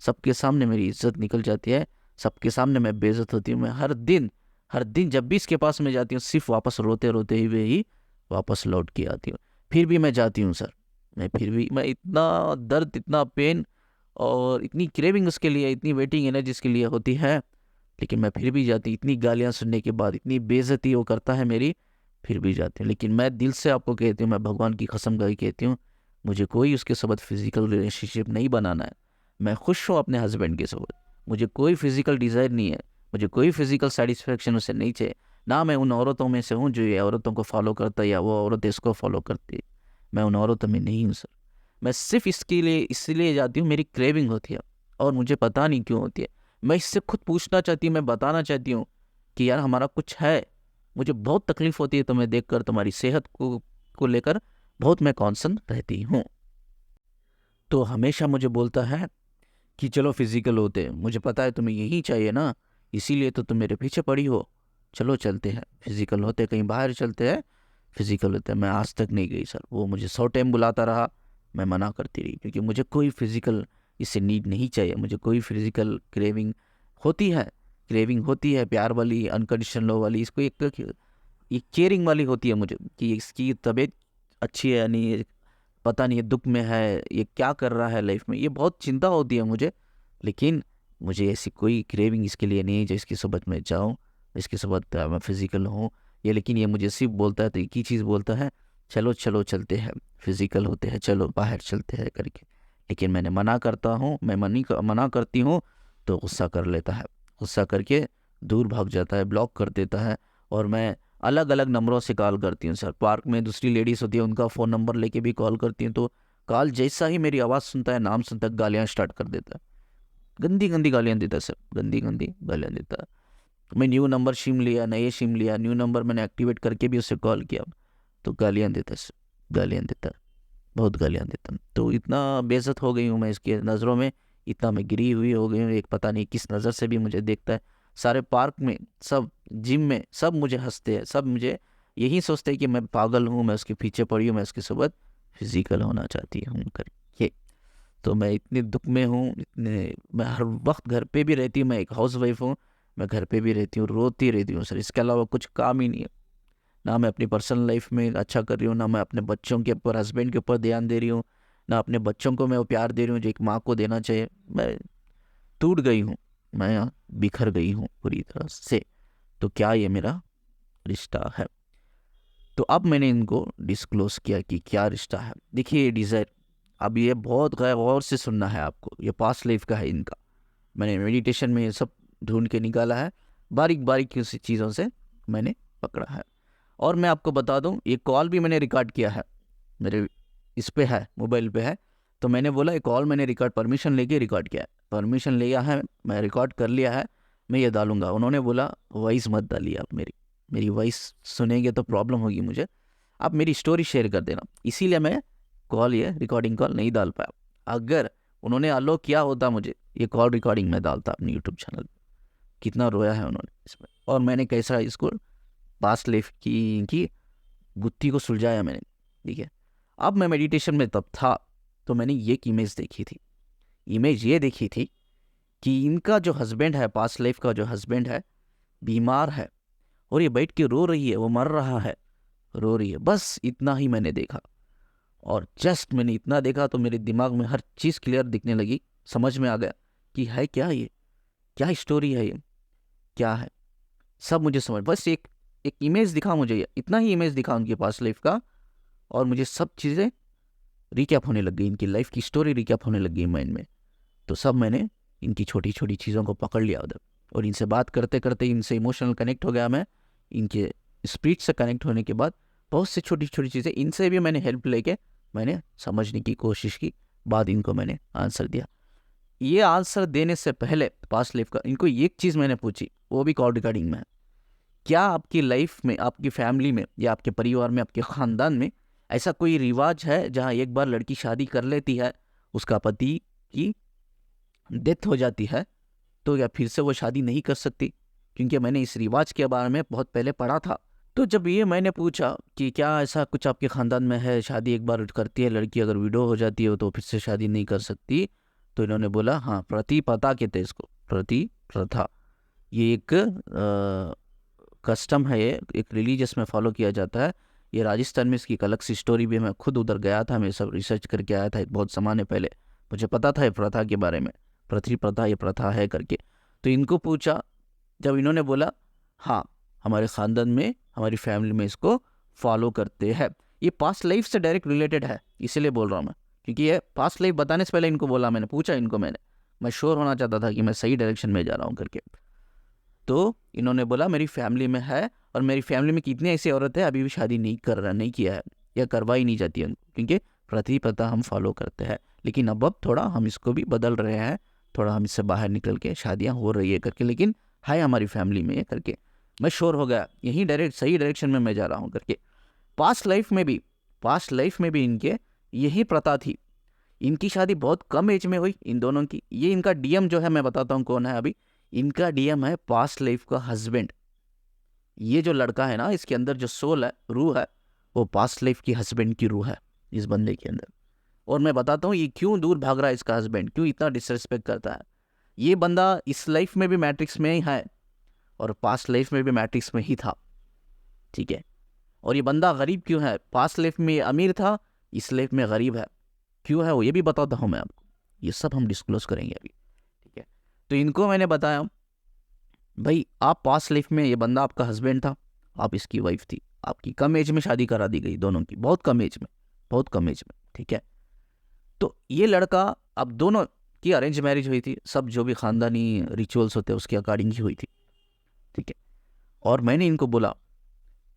सबके सामने मेरी इज्जत निकल जाती है, सबके सामने मैं बेइज्जत होती हूँ। मैं हर दिन जब भी इसके पास में जाती हूँ, सिर्फ वापस रोते रोते हुए ही वापस लौट के आती हूँ। फिर भी मैं जाती हूँ सर, मैं इतना दर्द, इतना पेन और इतनी क्रेविंग उसके लिए, इतनी वेटिंग एनर्जी इसके लिए होती है, लेकिन मैं फिर भी जाती, इतनी गालियाँ सुनने के बाद, इतनी बेइज्जती वो करता है मेरी, फिर भी जाती हूँ। लेकिन मैं दिल से आपको कहती हूँ, मैं भगवान की कसम खा के कहती हूँ, मुझे कोई उसके साथ फिजिकल रिलेशनशिप नहीं बनाना है। मैं खुश हूँ अपने हस्बैंड के साथ, मुझे कोई फिजिकल डिज़ायर नहीं है, मुझे कोई फिजिकल सेटिस्फेक्शन उससे नहीं चाहिए। ना मैं उन औरतों में से हूँ जो ये औरतों को फॉलो करता है, या वो औरत इसको फॉलो करती है, मैं उन औरतों में नहीं हूँ सर। मैं सिर्फ इसके लिए इसलिए जाती हूँ, मेरी क्रेविंग होती है, और मुझे पता नहीं क्यों होती है। मैं इससे खुद पूछना चाहती हूँ, मैं बताना चाहती हूँ कि यार हमारा कुछ है, मुझे बहुत तकलीफ होती है तुम्हें देखकर, तुम्हारी सेहत को लेकर बहुत मैं कॉन्सर्न रहती हूँ। तो हमेशा मुझे बोलता है कि चलो फिजिकल होते हैं, मुझे पता है तुम्हें यही चाहिए ना, इसीलिए तो तुम मेरे पीछे पड़ी हो, चलो चलते हैं फिजिकल होते, कहीं बाहर चलते हैं, फिजिकल होते हैं। मैं आज तक नहीं गई सर, वो मुझे 100 टाइम बुलाता रहा, मैं मना करती रही, क्योंकि मुझे कोई फिजिकल इससे नीड नहीं चाहिए, मुझे कोई फिजिकल होती है क्रेविंग होती है, प्यार वाली, अनकंडीशनल लव वाली, इसको एक केयरिंग वाली होती है मुझे, कि इसकी तबीयत अच्छी है या नहीं, पता नहीं ये दुख में है, ये क्या कर रहा है लाइफ में, ये बहुत चिंता होती है मुझे। लेकिन मुझे ऐसी कोई क्रेविंग इसके लिए नहीं है जो इसकी सोबत में जाऊँ, इसकी सोबत मैं फिजिकल हूँ ये। लेकिन ये मुझे सिर्फ बोलता है, तो एक ही चीज़ बोलता है, चलो चलो चलते हैं फिजिकल होते हैं, चलो बाहर चलते हैं करके। लेकिन मैंने मना करता हूँ, मैं मना करती हूँ, तो गुस्सा कर लेता है, गुस्सा करके दूर भाग जाता है, ब्लॉक कर देता है। और मैं अलग अलग नंबरों से कॉल करती हूँ सर, पार्क में दूसरी लेडीज़ होती है, उनका फ़ोन नंबर लेके भी कॉल करती हूँ, तो कॉल जैसा ही मेरी आवाज़ सुनता है, नाम सुनता है, गालियाँ स्टार्ट कर देता है। गंदी गंदी गालियाँ देता है सर, गंदी गंदी गालियाँ देता है। मैं न्यू नंबर सिम लिया, नए सिम लिया, न्यू नंबर मैंने एक्टिवेट करके भी उससे कॉल किया तो गालियाँ देता है सर, गालियाँ देता है, बहुत गालियाँ देता है। तो इतना बेइज्जत हो गई हूँ मैं इसकी नज़रों में, इतना मैं गिरी हुई हो गई हूँ, एक पता नहीं किस नज़र से भी मुझे देखता है। सारे पार्क में, सब जिम में, सब मुझे हंसते हैं, सब मुझे यही सोचते हैं कि मैं पागल हूँ, मैं उसके पीछे पड़ी हूँ, मैं उसके साथ फिजिकल होना चाहती हूँ करके। तो मैं इतने दुख में हूँ, इतने, मैं हर वक्त घर पे भी रहती हूँ, मैं एक हाउस वाइफ हूँ, मैं घर पे भी रहती हूँ, रोती रहती हूँ सर, इसके अलावा कुछ काम ही नहीं है। ना मैं अपनी पर्सनल लाइफ में अच्छा कर रही हूँ, ना मैं अपने बच्चों के ऊपर, हस्बैंड के ऊपर ध्यान दे रही हूँ, ना अपने बच्चों को मैं वो प्यार दे रही हूँ जो एक माँ को देना चाहिए। मैं टूट गई हूँ, मैं बिखर गई हूँ पूरी तरह से। तो क्या ये मेरा रिश्ता है? तो अब मैंने इनको डिस्क्लोज किया कि क्या रिश्ता है। देखिए ये डिज़ायर, अब ये बहुत गौर से सुनना है आपको, ये पास्ट लाइफ का है इनका। मैंने मेडिटेशन में ये सब ढूंढ के निकाला है, बारीक बारीक सी चीज़ों से मैंने पकड़ा है। और मैं आपको बता दूं, ये कॉल भी मैंने रिकॉर्ड किया है, मेरे इस पे है, मोबाइल पे है। तो मैंने बोला ये कॉल मैंने रिकॉर्ड परमिशन लेके रिकॉर्ड किया है, परमिशन लिया है, मैं रिकॉर्ड कर लिया है, मैं ये डालूंगा। उन्होंने बोला वॉइस मत डालिए आप, मेरी वॉइस सुनेंगे तो प्रॉब्लम होगी मुझे, आप मेरी स्टोरी शेयर कर देना। इसीलिए मैं कॉल, ये रिकॉर्डिंग कॉल नहीं डाल पाया। अगर उन्होंने अलो किया होता मुझे, ये कॉल रिकॉर्डिंग में डालता अपने यूट्यूब चैनल पे। कितना रोया है उन्होंने इसमें, और मैंने कैसा इसको पास्ट लाइफ की गुत्थी को सुलझाया मैंने, ठीक है। अब मैं मेडिटेशन में तब था, तो मैंने ये इमेज देखी थी, इमेज ये देखी थी कि इनका जो हस्बैंड है, पास्ट लाइफ का जो हस्बैंड है, बीमार है, और ये बैठ के रो रही है, वो मर रहा है, रो रही है, बस इतना ही मैंने देखा। और जस्ट मैंने इतना देखा तो मेरे दिमाग में हर चीज़ क्लियर दिखने लगी, समझ में आ गया कि है क्या ये, क्या स्टोरी है ये, क्या है, सब मुझे समझ, बस एक एक इमेज दिखा मुझे, ये इतना ही इमेज दिखा उनके पास लाइफ का, और मुझे सब चीज़ें रिकैप होने लग गई, इनकी लाइफ की स्टोरी रिकैप होने लग गई माइंड में। तो सब मैंने इनकी छोटी छोटी चीज़ों को पकड़ लिया उधर, और इनसे बात करते करते इनसे इमोशनल कनेक्ट हो गया मैं। इनके स्पिरिट से कनेक्ट होने के बाद बहुत सी छोटी छोटी चीज़ें इनसे भी मैंने हेल्प लेके मैंने समझने की कोशिश की, बाद इनको मैंने आंसर दिया। ये आंसर देने से पहले पास्ट लाइफ का इनको एक चीज़ मैंने पूछी, वो भी कॉल रिकॉर्डिंग में है। क्या आपकी लाइफ में, आपकी फैमिली में, या आपके परिवार में, आपके ख़ानदान में ऐसा कोई रिवाज है जहाँ एक बार लड़की शादी कर लेती है, उसका पति की डेथ हो जाती है, तो या फिर से वो शादी नहीं कर सकती? क्योंकि मैंने इस रिवाज के बारे में बहुत पहले पढ़ा था। तो जब ये मैंने पूछा कि क्या ऐसा कुछ आपके ख़ानदान में है, शादी एक बार करती है लड़की, अगर विडो हो जाती है तो फिर से शादी नहीं कर सकती, तो इन्होंने बोला हाँ, प्रति प्रथा कहते हैं इसको, प्रति प्रथा। ये एक कस्टम है, ये एक रिलीजियस में फॉलो किया जाता है। ये राजस्थान में इसकी एक अलग सी स्टोरी भी है, मैं खुद उधर गया था, मैं सब रिसर्च करके आया था एक बहुत ज़माने पहले, मुझे पता था ये प्रथा के बारे में, प्रति प्रथा ये प्रथा है करके। तो इनको पूछा, जब इन्होंने बोला हाँ, हमारे ख़ानदान में, हमारी फैमिली में इसको फॉलो करते हैं, ये पास्ट लाइफ से डायरेक्ट रिलेटेड है, इसीलिए बोल रहा हूँ मैं, क्योंकि ये पास्ट लाइफ बताने से पहले इनको बोला, मैंने पूछा इनको, मैं श्योर होना चाहता था कि मैं सही डायरेक्शन में जा रहा हूँ करके। तो इन्होंने बोला मेरी फैमिली में है, और मेरी फैमिली में कितनी ऐसी औरत है अभी भी शादी नहीं किया है, या करवाई नहीं जाती है, क्योंकि प्रति प्रथा हम फॉलो करते हैं। लेकिन अब थोड़ा हम इसको भी बदल रहे हैं, थोड़ा हम इससे बाहर निकल के शादियाँ हो रही है करके, लेकिन है हमारी फैमिली में ये करके। मैं श्योर हो गया यही डायरेक्ट सही डायरेक्शन में मैं जा रहा हूँ करके। पास्ट लाइफ में भी इनके यही प्रथा थी। इनकी शादी बहुत कम एज में हुई इन दोनों की। ये इनका डीएम जो है, मैं बताता हूँ कौन है अभी, इनका डीएम है पास्ट लाइफ का हस्बैंड। ये जो लड़का है ना, इसके अंदर जो सोल है, रूह है, वो पास्ट लाइफ की हस्बैंड की रूह है इस बंदे के अंदर। और मैं बताता हूँ ये क्यों दूर भाग रहा है, इसका हस्बैंड क्यों इतना डिसरिस्पेक्ट करता है। ये बंदा इस लाइफ में भी मैट्रिक्स में ही है, और पास्ट लाइफ में भी मैट्रिक्स में ही था, ठीक है। और ये बंदा गरीब क्यों है, पास्ट लाइफ में अमीर था, इस लाइफ में गरीब है, क्यों है वो ये भी बताता हूँ मैं आपको। ये सब हम डिस्क्लोज करेंगे अभी, ठीक है। तो इनको मैंने बताया भाई, आप पास्ट लाइफ में, ये बंदा आपका हस्बैंड था, आप इसकी वाइफ थी, आपकी कम एज में शादी करा दी गई दोनों की, बहुत कम एज में, ठीक है। तो ये लड़का, अब दोनों की अरेंज मैरिज हुई थी, सब जो भी ख़ानदानी रिचुअल्स होते हैं उसके अकॉर्डिंग ही हुई थी, ठीक है। और मैंने इनको बोला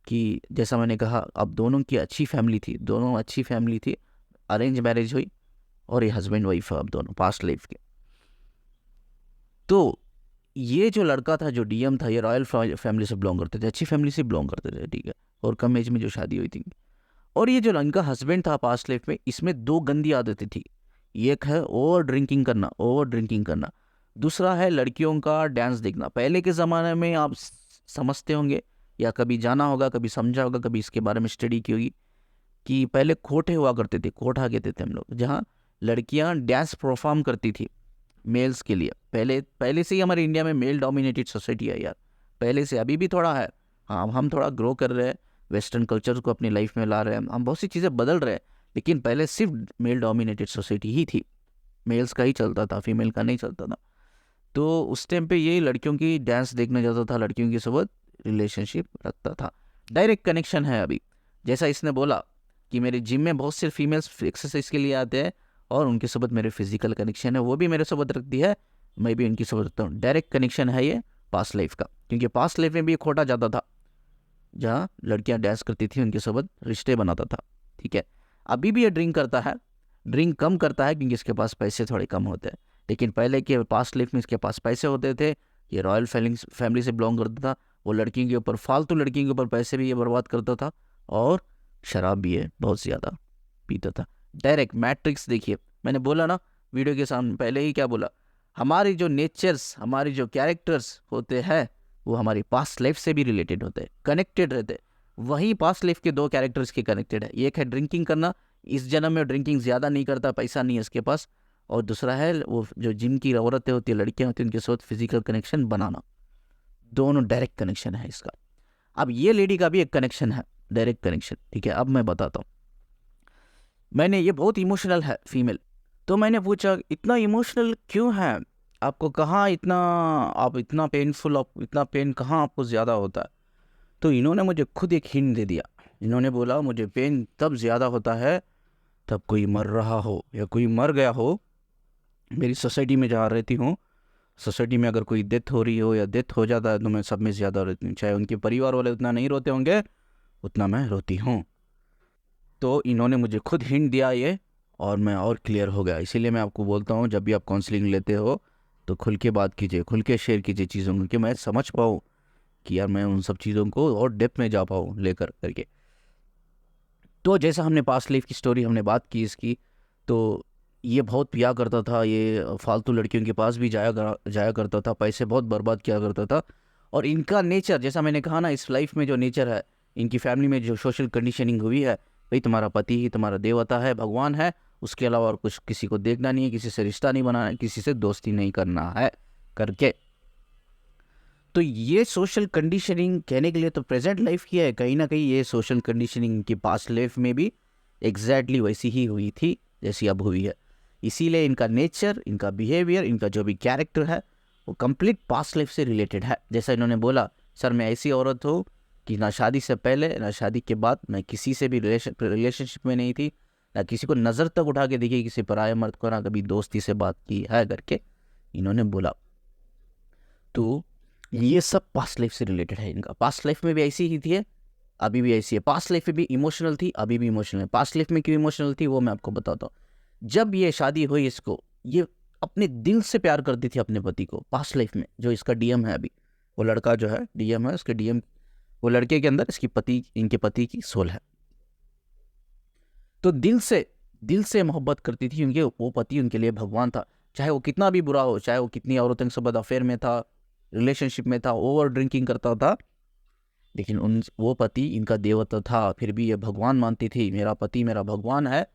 कि जैसा मैंने कहा, अब दोनों की अच्छी फैमिली थी, अरेंज मैरिज हुई, और ये हस्बैंड वाइफ है अब दोनों पास्ट लाइफ के। तो ये जो लड़का था, जो डीएम था, ये रॉयल फैमिली से बिलोंग करते थे, अच्छी फैमिली से बिलोंग करते थे, ठीक है, और कम एज में जो शादी हुई थी। और ये जो इनका हस्बैंड था पास्ट लाइफ में, इसमें दो गंदी आदतें थी। एक है ओवर ड्रिंकिंग करना, ओवर ड्रिंकिंग करना। दूसरा है लड़कियों का डांस देखना। पहले के ज़माने में आप समझते होंगे या कभी जाना होगा, कभी समझा होगा, कभी इसके बारे में स्टडी की होगी कि पहले कोठे हुआ करते थे, कोठा कहते थे हम लोग, जहाँ लड़कियाँ डांस परफॉर्म करती थी मेल्स के लिए। पहले से ही हमारे इंडिया में मेल डोमिनेटेड सोसाइटी है यार, पहले से, अभी भी थोड़ा है। हाँ, हम थोड़ा ग्रो कर रहे हैं, वेस्टर्न कल्चर को अपनी लाइफ में ला रहे हैं, हम बहुत सी चीज़ें बदल रहे हैं, लेकिन पहले सिर्फ मेल डोमिनेटेड सोसाइटी ही थी, मेल्स का ही चलता था, फीमेल का नहीं चलता था। तो उस टाइम पे ये लड़कियों की डांस देखने जाता था, लड़कियों के साथ रिलेशनशिप रखता था। डायरेक्ट कनेक्शन है अभी, जैसा इसने बोला कि मेरे जिम में बहुत से फीमेल्स एक्सरसाइज के लिए आते हैं और उनके साथ मेरे फिजिकल कनेक्शन है, वो भी मेरे साथ रखती है, मैं भी उनकी साथ रखता हूँ। डायरेक्ट कनेक्शन है ये पास्ट लाइफ का, क्योंकि पास्ट लाइफ में भी खोटा जाता था, जहाँ लड़कियाँ डांस करती थी, उनके साथ रिश्ते बनाता था, ठीक है। अभी भी ये ड्रिंक करता है, ड्रिंक कम करता है क्योंकि इसके पास पैसे थोड़े कम होते हैं, लेकिन पहले के पास्ट लाइफ में इसके पास पैसे होते थे, ये रॉयल फैमिली से बिलोंग करता था, वो लड़कियों के ऊपर, फालतू लड़कियों के ऊपर पैसे भी ये बर्बाद करता था, और शराब भी है बहुत ज़्यादा पीता था। डायरेक्ट मैट्रिक्स देखिए, मैंने बोला ना वीडियो के सामने पहले ही, क्या बोला, हमारी जो नेचर्स, हमारी जो कैरेक्टर्स होते हैं, वो हमारी पास्ट लाइफ से भी रिलेटेड होते हैं, कनेक्टेड रहते हैं। वही पास्ट लाइफ के दो कैरेक्टर्स के कनेक्टेड है, एक है ड्रिंकिंग करना, इस जन्म में ड्रिंकिंग ज़्यादा नहीं करता, पैसा नहीं है इसके पास, और दूसरा है वो जो जिम की औरतें होती है, लड़कियां होती हैं, उनके साथ फिजिकल कनेक्शन बनाना। दोनों डायरेक्ट कनेक्शन है इसका। अब ये लेडी का भी एक कनेक्शन है, डायरेक्ट कनेक्शन, ठीक है। अब मैं बताता हूँ, मैंने, ये बहुत इमोशनल है फीमेल, तो मैंने पूछा इतना इमोशनल क्यों है, आपको कहाँ इतना, आप इतना पेनफुल, आप इतना पेन कहाँ आपको ज़्यादा होता है। तो इन्होंने मुझे खुद एक हिंट दे दिया, इन्होंने बोला मुझे पेन तब ज़्यादा होता है तब कोई मर रहा हो या कोई मर गया हो। मेरी सोसाइटी में जहाँ रहती हूँ, सोसाइटी में अगर कोई डेथ हो रही हो या डेथ हो जाता है तो मैं सब में ज़्यादा रोती हूँ, चाहे उनके परिवार वाले उतना नहीं रोते होंगे, उतना मैं रोती हूँ। तो इन्होंने मुझे खुद हिंट दिया ये, और मैं और क्लियर हो गया। इसीलिए मैं आपको बोलता हूँ, जब भी आप काउंसलिंग लेते हो तो खुल के बात कीजिए, खुल के शेयर कीजिए चीज़ों को, कि मैं समझ पाऊँ, कि यार मैं उन सब चीज़ों को और डेप्थ में जा पाऊँ लेकर करके। तो जैसा हमने पास्ट लाइफ की स्टोरी हमने बात की इसकी, तो ये बहुत पिया करता था, ये फालतू लड़कियों के पास भी जाया करता था, पैसे बहुत बर्बाद किया करता था। और इनका नेचर, जैसा मैंने कहा ना, इस लाइफ में जो नेचर है, इनकी फैमिली में जो सोशल कंडीशनिंग हुई है, भाई तुम्हारा पति ही तुम्हारा देवता है, भगवान है, उसके अलावा और कुछ किसी को देखना नहीं है, किसी से रिश्ता नहीं बनाना है, किसी से दोस्ती नहीं करना है करके। तो ये सोशल कंडीशनिंग कहने के लिए तो प्रेजेंट लाइफ की है, कहीं ना कहीं ये सोशल कंडीशनिंग की पास्ट लाइफ में भी एग्जैक्टली वैसी ही हुई थी जैसी अब हुई है। इसीलिए इनका नेचर, इनका बिहेवियर, इनका जो भी कैरेक्टर है, वो कंप्लीट पास्ट लाइफ से रिलेटेड है। जैसा इन्होंने बोला, सर मैं ऐसी औरत हूँ कि ना शादी से पहले ना शादी के बाद मैं किसी से भी रिलेशनशिप में नहीं थी, ना किसी को नज़र तक उठा के देखी किसी पराये मर्द को, ना कभी दोस्ती से बात की है करके इन्होंने बोला। तो ये सब पास्ट लाइफ से रिलेटेड है, इनका पास्ट लाइफ में भी ऐसी ही थी, अभी भी ऐसी है। पास्ट लाइफ में भी इमोशनल थी, अभी भी इमोशनल है। पास्ट लाइफ में क्यों इमोशनल थी वो मैं आपको बताता हूँ। जब ये शादी हुई इसको, ये अपने दिल से प्यार करती थी अपने पति को। पास्ट लाइफ में जो इसका डीएम है अभी, वो लड़का जो है डीएम है, उसके डीएम, वो लड़के के अंदर इनके पति की सोल है। तो दिल से मोहब्बत करती थी, क्योंकि वो पति उनके लिए भगवान था। चाहे वो कितना भी बुरा हो, चाहे वो कितनी औरतों के साथ अफेयर में था, रिलेशनशिप में था, ओवर ड्रिंकिंग करता था, लेकिन वो पति इनका देवता था। फिर भी ये भगवान मानती थी, मेरा पति मेरा भगवान है।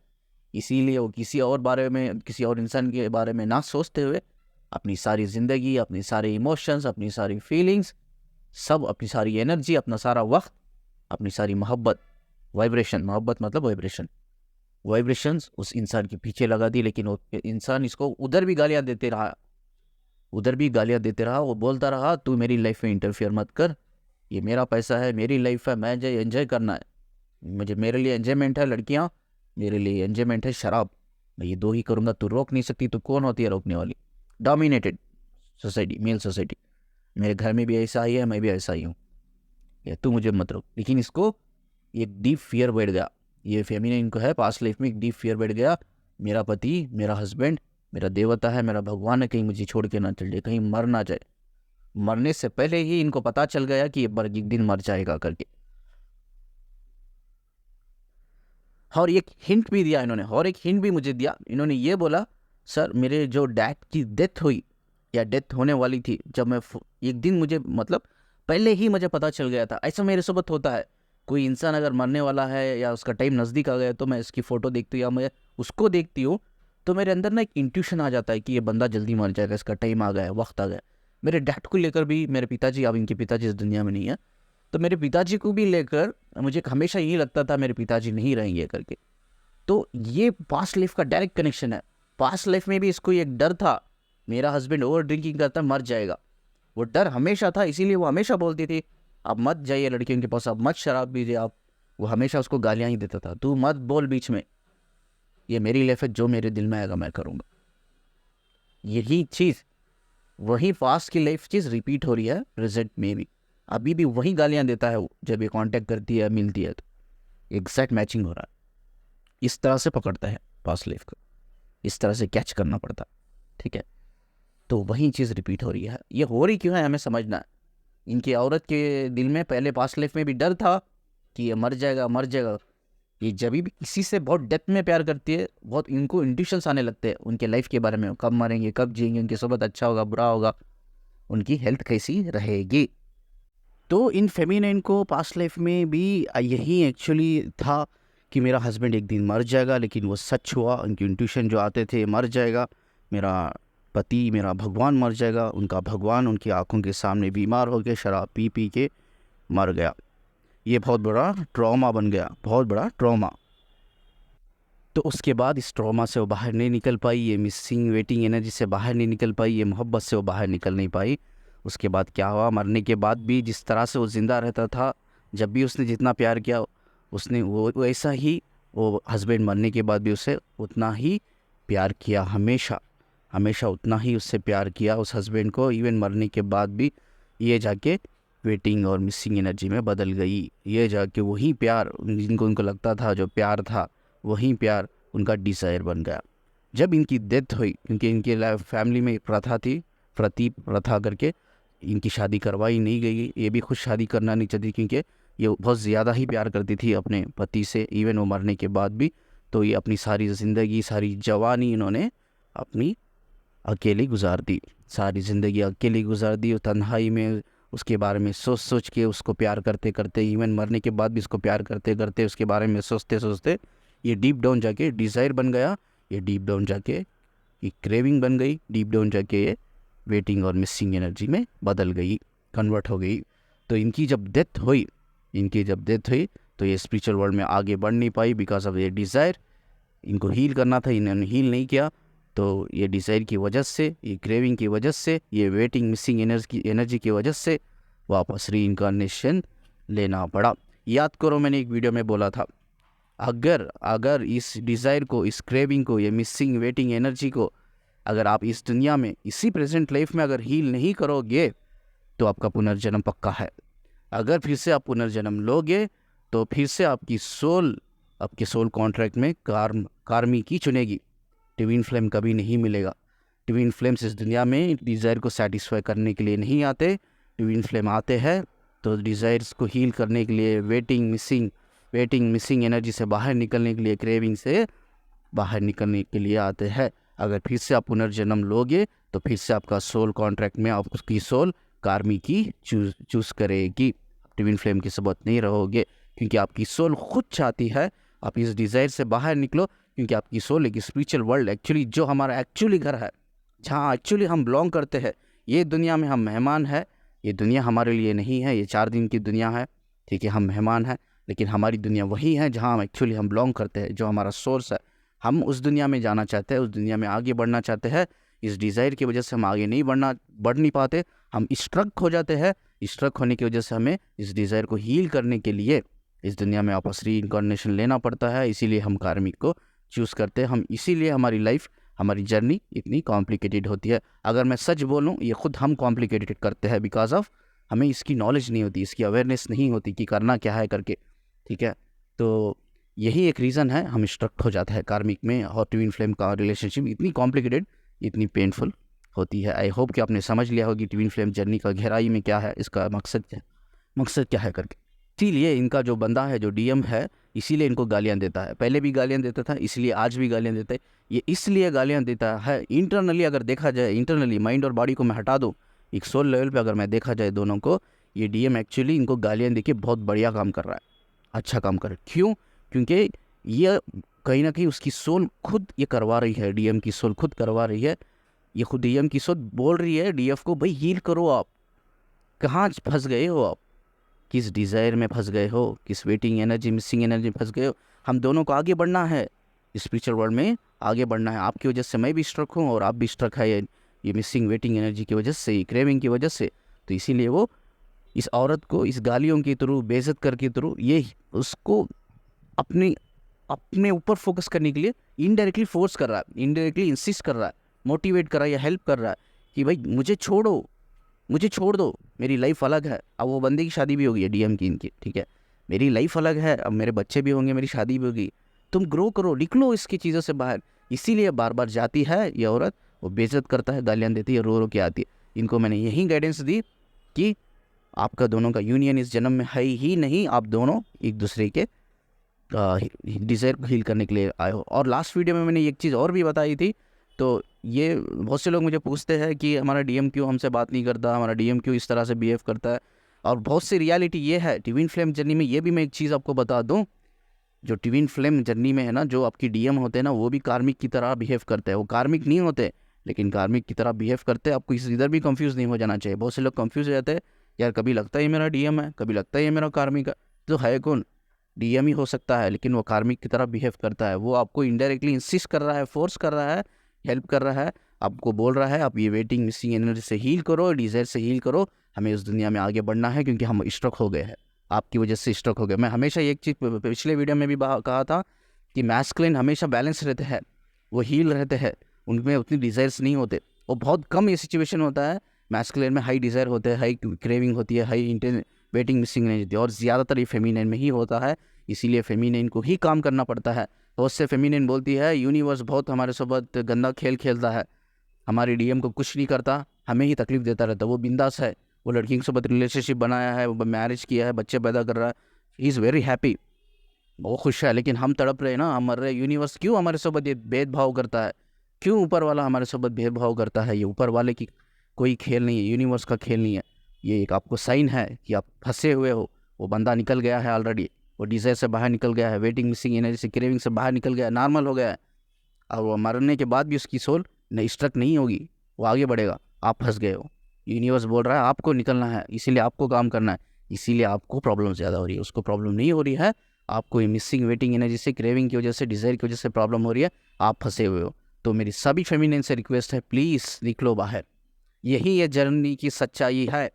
इसीलिए वो किसी और बारे में, किसी और इंसान के बारे में ना सोचते हुए, अपनी सारी ज़िंदगी, अपनी सारे इमोशंस, अपनी सारी फीलिंग्स, सब, अपनी सारी एनर्जी, अपना सारा वक्त, अपनी सारी मोहब्बत, वाइब्रेशन, मोहब्बत मतलब वाइब्रेशंस उस इंसान के पीछे लगा दी। लेकिन वो इंसान इसको उधर भी गालियाँ देते रहा, वो बोलता रहा तू मेरी लाइफ में इंटरफियर मत कर, ये मेरा पैसा है, मेरी लाइफ है, मैं एंजॉय करना है, मेरे लिए एंजॉयमेंट है लड़कियाँ, मेरे लिए एंजॉयमेंट है शराब, मैं ये दो ही करूँगा, तू रोक नहीं सकती। तो कौन होती है रोकने वाली? Dominated society, male society. मेरे घर में भी ऐसा ही है, मैं भी ऐसा ही हूँ, या तू मुझे मत रोक। लेकिन इसको एक डीप फियर बैठ गया, ये फेमिनिन को है पास्ट लाइफ में एक डीप फियर बैठ गया, मेरा पति, मेरा हस्बैंड मेरा देवता है, मेरा भगवान है, कहीं मुझे छोड़ के ना चल जाए, कहीं मर ना जाए। मरने से पहले ही इनको पता चल गया कि ये एक दिन मर जाएगा करके। और एक हिंट भी दिया इन्होंने, और एक हिंट भी मुझे दिया। इन्होंने ये बोला, सर मेरे जो डैड की डेथ हुई या डेथ होने वाली थी, जब मैं एक दिन मुझे मतलब पहले ही मुझे पता चल गया था। ऐसा मेरे साथ होता है, कोई इंसान अगर मरने वाला है या उसका टाइम नज़दीक आ गया तो मैं इसकी फ़ोटो देखती हूँ या मैं उसको देखती हूँ, तो मेरे अंदर ना एक इंट्यूशन आ जाता है कि ये बंदा जल्दी मर जाएगा, इसका टाइम आ गया है, वक्त आ गया। मेरे डैड को लेकर भी, मेरे पिताजी, अब इनके पिताजी इस दुनिया में नहीं है, तो मेरे पिताजी को भी लेकर मुझे हमेशा यही लगता था मेरे पिताजी नहीं रहेंगे करके। तो ये पास्ट लाइफ का डायरेक्ट कनेक्शन है। पास्ट लाइफ में भी इसको एक डर था, मेरा हस्बैंड ओवर ड्रिंकिंग करता मर जाएगा, वो डर हमेशा था। इसीलिए वो हमेशा बोलती थी अब मत जाइए लड़कियों के पास, अब मत शराब पीजिए आप। वो हमेशा उसको गालियां ही देता था, तू मत बोल बीच में, ये मेरी लाइफ है, जो मेरे दिल में आएगा मैं करूँगा। यही चीज़, वही पास्ट की लाइफ चीज़ रिपीट हो रही है प्रेजेंट में भी। अभी भी वही गालियां देता है वो, जब ये कांटेक्ट करती है, मिलती है, तो एग्जैक्ट मैचिंग हो रहा है। इस तरह से पकड़ता है पास्ट लाइफ को, इस तरह से कैच करना पड़ता है, ठीक है। तो वही चीज़ रिपीट हो रही है। ये हो रही क्यों है हमें समझना है। इनकी औरत के दिल में पहले पास्ट लाइफ में भी डर था कि ये मर जाएगा, मर जाएगा। ये जब भी किसी से बहुत डेप्थ में प्यार करती है, बहुत इनको इंट्यूशंस आने लगते हैं उनके लाइफ के बारे में, कब मरेंगे, कब जिएंगे, उनकी सोबत अच्छा होगा, बुरा होगा, उनकी हेल्थ कैसी रहेगी। तो इन फेमिनिन को पास्ट लाइफ में भी यही एक्चुअली था कि मेरा हस्बैंड एक दिन मर जाएगा, लेकिन वो सच हुआ। उनकी इंट्यूशन जो आते थे, मर जाएगा मेरा पति, मेरा भगवान मर जाएगा। उनका भगवान उनकी आंखों के सामने बीमार हो के शराब पी पी के मर गया। ये बहुत बड़ा ट्रॉमा बन गया, बहुत बड़ा ट्रॉमा। तो उसके बाद इस ट्रॉमा से वो बाहर नहीं निकल पाई, ये मिसिंग वेटिंग एनर्जी से बाहर नहीं निकल पाई, ये मोहब्बत से वो बाहर निकल नहीं पाई। उसके बाद क्या हुआ, मरने के बाद भी जिस तरह से वो ज़िंदा रहता था, जब भी उसने जितना प्यार किया, उसने वो वैसा ही, वो हस्बैंड मरने के बाद भी उसे उतना ही प्यार किया, हमेशा हमेशा उतना ही उससे प्यार किया उस हस्बैंड को। इवन मरने के बाद भी ये जाके वेटिंग और मिसिंग एनर्जी में बदल गई। ये जाके वही प्यार जिनको उनको लगता था जो प्यार था, वही प्यार उनका डिज़ायर बन गया। जब इनकी डेथ हुई, क्योंकि इनके फैमिली में एक प्रथा थी, प्रथा करके, इनकी शादी करवाई नहीं गई। ये भी खुद शादी करना नहीं चाहती, क्योंकि ये बहुत ज़्यादा ही प्यार करती थी अपने पति से, इवन वो मरने के बाद भी। तो ये अपनी सारी ज़िंदगी, सारी जवानी इन्होंने अपनी अकेली गुजार दी, सारी ज़िंदगी अकेली गुजार दी, तन्हाई में उसके बारे में सोच सोच के, उसको प्यार करते करते, इवन मरने के बाद भी उसको प्यार करते करते, उसके बारे में सोचते सोचते ये डीप डाउन जाके डिज़ायर बन गया। ये डीप डाउन जाके ये क्रेविंग बन गई, डीप डाउन जाके ये वेटिंग और मिसिंग एनर्जी में बदल गई, कन्वर्ट हो गई। तो इनकी जब डेथ हुई, तो ये स्पिरिचुअल वर्ल्ड में आगे बढ़ नहीं पाई, बिकॉज ऑफ ये डिज़ायर। इनको हील करना था, इन्होंने हील नहीं किया। तो ये डिज़ायर की वजह से, ये क्रेविंग की वजह से, ये वेटिंग मिसिंग एनर्जी की वजह से वापस री इनकारनेशन लेना पड़ा। याद करो, मैंने एक वीडियो में बोला था, अगर इस डिज़ायर को, इस क्रेविंग को, ये मिसिंग वेटिंग एनर्जी को अगर आप इस दुनिया में, इसी प्रेजेंट लाइफ में अगर हील नहीं करोगे, तो आपका पुनर्जन्म पक्का है। अगर फिर से आप पुनर्जन्म लोगे, तो फिर से आपकी सोल, आपके सोल कॉन्ट्रैक्ट में कार्मी की चुनेगी। ट्विन फ्लेम कभी नहीं मिलेगा। ट्विन फ्लेम्स इस दुनिया में डिज़ायर को सेटिस्फाई करने के लिए नहीं आते। ट्विन फ्लेम आते हैं तो डिज़ायर्स को हील करने के लिए, वेटिंग मिसिंग एनर्जी से बाहर निकलने के लिए, क्रेविंग से बाहर निकलने के लिए आते हैं। अगर फिर से आप पुनर्जन्म लोगे, तो फिर से आपका सोल कॉन्ट्रैक्ट में आप उसकी सोल कार्मी की चूज़ करेगी। ट्विन फ्लेम की सबूत नहीं रहोगे, क्योंकि आपकी सोल खुद चाहती है आप इस डिज़ायर से बाहर निकलो। क्योंकि आपकी सोल एक स्पिरिचुअल वर्ल्ड, एक्चुअली जो हमारा एक्चुअली घर है, जहाँ एक्चुअली हम बिलोंग करते हैं, ये दुनिया में हम मेहमान हैं। ये दुनिया हमारे लिए नहीं है, ये 4 दिन की दुनिया है, ठीक है, हम मेहमान हैं। लेकिन हमारी दुनिया वही है जहाँ एक्चुअली हम बिलोंग करते हैं, जो हमारा सोर्स है। हम उस दुनिया में जाना चाहते हैं, उस दुनिया में आगे बढ़ना चाहते हैं। इस डिज़ायर की वजह से हम आगे नहीं बढ़ नहीं पाते, हम स्ट्रक हो जाते हैं। स्ट्रक होने की वजह से हमें इस डिज़ायर को हील करने के लिए इस दुनिया में वापस री इनकारनेशन लेना पड़ता है। इसीलिए हम कार्मिक को चूज़ करते हैं। हम इसीलिए हमारी लाइफ, हमारी जर्नी इतनी कॉम्प्लिकेटेड होती है। अगर मैं सच बोलूँ, ये खुद हम कॉम्प्लिकेटेड करते हैं, बिकॉज ऑफ हमें इसकी नॉलेज नहीं होती, इसकी अवेयरनेस नहीं होती कि करना क्या है करके, ठीक है। तो यही एक रीज़न है हम स्ट्रक हो जाते हैं कार्मिक में। और ट्विन फ्लेम का रिलेशनशिप इतनी कॉम्प्लिकेटेड इतनी पेनफुल होती है। आई होप कि आपने समझ लिया होगी ट्विन फ्लेम जर्नी का गहराई में क्या है, इसका मकसद क्या है करके। इसीलिए इनका जो बंदा है, जो डीएम है, इसीलिए इनको गालियां देता है। पहले भी गालियां देता था, इसलिए आज भी गालियां देता है। ये इसलिए गालियां देता है इंटरनली, अगर देखा जाए इंटरनली माइंड और बॉडी को मैं हटा दूँ, एक सोल लेवल पे अगर मैं देखा जाए दोनों को, ये डीएम एक्चुअली इनको गालियां देके बहुत बढ़िया काम कर रहा है, अच्छा काम कर रहा है। क्यों? क्योंकि ये कहीं ना कहीं उसकी सोल खुद ये करवा रही है, डीएम की सोल खुद करवा रही है। ये खुद डीएम की सोल बोल रही है डीएफ को, भाई हील करो। आप कहाँ फंस गए हो? आप किस डिज़ायर में फंस गए हो? किस वेटिंग एनर्जी, मिसिंग एनर्जी में फंस गए हो? हम दोनों को आगे बढ़ना है, स्पिरिचुअल वर्ल्ड में आगे बढ़ना है। आपकी वजह से मैं भी स्ट्रक हूँ और आप भी स्ट्रक है, ये मिसिंग वेटिंग एनर्जी की वजह से, क्रेविंग की वजह से। तो इसीलिए वो इस औरत को इस गालियों के थ्रू, बेइज्जत करके थ्रू, ये उसको अपने ऊपर फोकस करने के लिए इनडायरेक्टली फोर्स कर रहा है, इनडायरेक्टली इंसिस्ट कर रहा है, मोटिवेट कर रहा है या हेल्प कर रहा है कि भाई मुझे छोड़ दो, मेरी लाइफ अलग है। अब वो बंदे की शादी भी होगी है, डीएम की, इनकी, ठीक है, मेरी लाइफ अलग है, अब मेरे बच्चे भी होंगे, मेरी शादी भी होगी, तुम ग्रो करो, निकलो इसकी चीज़ों से बाहर। इसीलिए बार बार जाती है ये औरत, वो बेइज्जत करता है, गालियाँ देती है, रो रो के आती है। इनको मैंने यही गाइडेंस दी कि आपका दोनों का यूनियन इस जन्म में है ही नहीं, आप दोनों एक दूसरे के डिज़ायर को हील करने के लिए आए हो। और लास्ट वीडियो में मैंने एक चीज़ और भी बताई थी। तो ये बहुत से लोग मुझे पूछते हैं कि हमारा डीएम क्यों हमसे बात नहीं करता, हमारा डीएम क्यों इस तरह से बिहेव करता है। और बहुत सी रियलिटी ये है ट्विन फ्लेम जर्नी में। ये भी मैं एक चीज़ आपको बता दूं, जो ट्विन फ्लेम जर्नी में है ना, जो आपकी डीएम होते हैं ना, वो भी कार्मिक की तरह बिहेव करते हैं। वो कार्मिक नहीं होते, लेकिन कार्मिक की तरह बिहेव करते हैं। आपको इधर भी कंफ्यूज नहीं हो जाना चाहिए। बहुत से लोग कंफ्यूज हो जाते हैं, यार कभी लगता है ये मेरा डीएम है, कभी लगता है ये मेरा कार्मिक है। तो है कौन? डीएम ही हो सकता है, लेकिन वो कार्मिक की तरह बिहेव करता है। वो आपको इनडायरेक्टली इंसिस्ट कर रहा है, फोर्स कर रहा है, हेल्प कर रहा है, आपको बोल रहा है आप ये वेटिंग मिसिंग एनर्जी से हील करो, डिज़ायर से हील करो, हमें उस दुनिया में आगे बढ़ना है, क्योंकि हम स्ट्रक हो गए हैं, आपकी वजह से स्ट्रक हो गए। मैं हमेशा एक चीज़ पिछले वीडियो में भी कहा था कि मैस्कुलिन हमेशा बैलेंस रहते हैं, वो हील रहते हैं, उनमें उतनी डिज़ायर्स नहीं होते। और बहुत कम ये सिचुएशन होता है मैस्कुलिन में हाई डिज़ायर होते हैं, हाई क्रेविंग होती है, हाई वेटिंग मिसिंग एनर्जी होती है। और ज़्यादातर ये फेमिनिन में ही होता है, इसीलिए फेमिनिन को ही काम करना पड़ता है। तो उससे फेमिनिन बोलती है यूनिवर्स बहुत हमारे साथ गंदा खेल खेलता है, हमारी डीएम को कुछ नहीं करता, हमें ही तकलीफ देता रहता है। वो बिंदास है, वो लड़की के साथ रिलेशनशिप बनाया है, वो मैरिज किया है, बच्चे पैदा कर रहा है, ही इज़ वेरी हैप्पी, वो खुश है। लेकिन हम तड़प रहे ना, हम मर रहे। यूनिवर्स क्यों हमारे साथ ये भेदभाव करता है? क्यों ऊपर वाला हमारे साथ भेदभाव करता है? ये ऊपर वाले की कोई खेल नहीं है, यूनिवर्स का खेल नहीं है। ये एक आपको साइन है कि आप फंसे हुए हो। वो बंदा निकल गया है ऑलरेडी, वो डिज़ायर से बाहर निकल गया है, वेटिंग मिसिंग एनर्जी से, क्रेविंग से बाहर निकल गया है, नॉर्मल हो गया है। और वो मरने के बाद भी उसकी सोल स्ट्रक नहीं होगी, वो आगे बढ़ेगा। आप फंस गए हो, यूनिवर्स बोल रहा है आपको निकलना है, इसीलिए आपको काम करना है, इसीलिए आपको प्रॉब्लम ज़्यादा हो रही है, उसको प्रॉब्लम नहीं हो रही है। आपको ये मिसिंग वेटिंग एनर्जी से, क्रेविंग की वजह से, डिज़ायर की वजह से प्रॉब्लम हो रही है, आप फंसे हुए हो। तो मेरी सभी फेमिनिन से रिक्वेस्ट है, प्लीज़ निकलो बाहर। यही है जर्नी की सच्चाई है,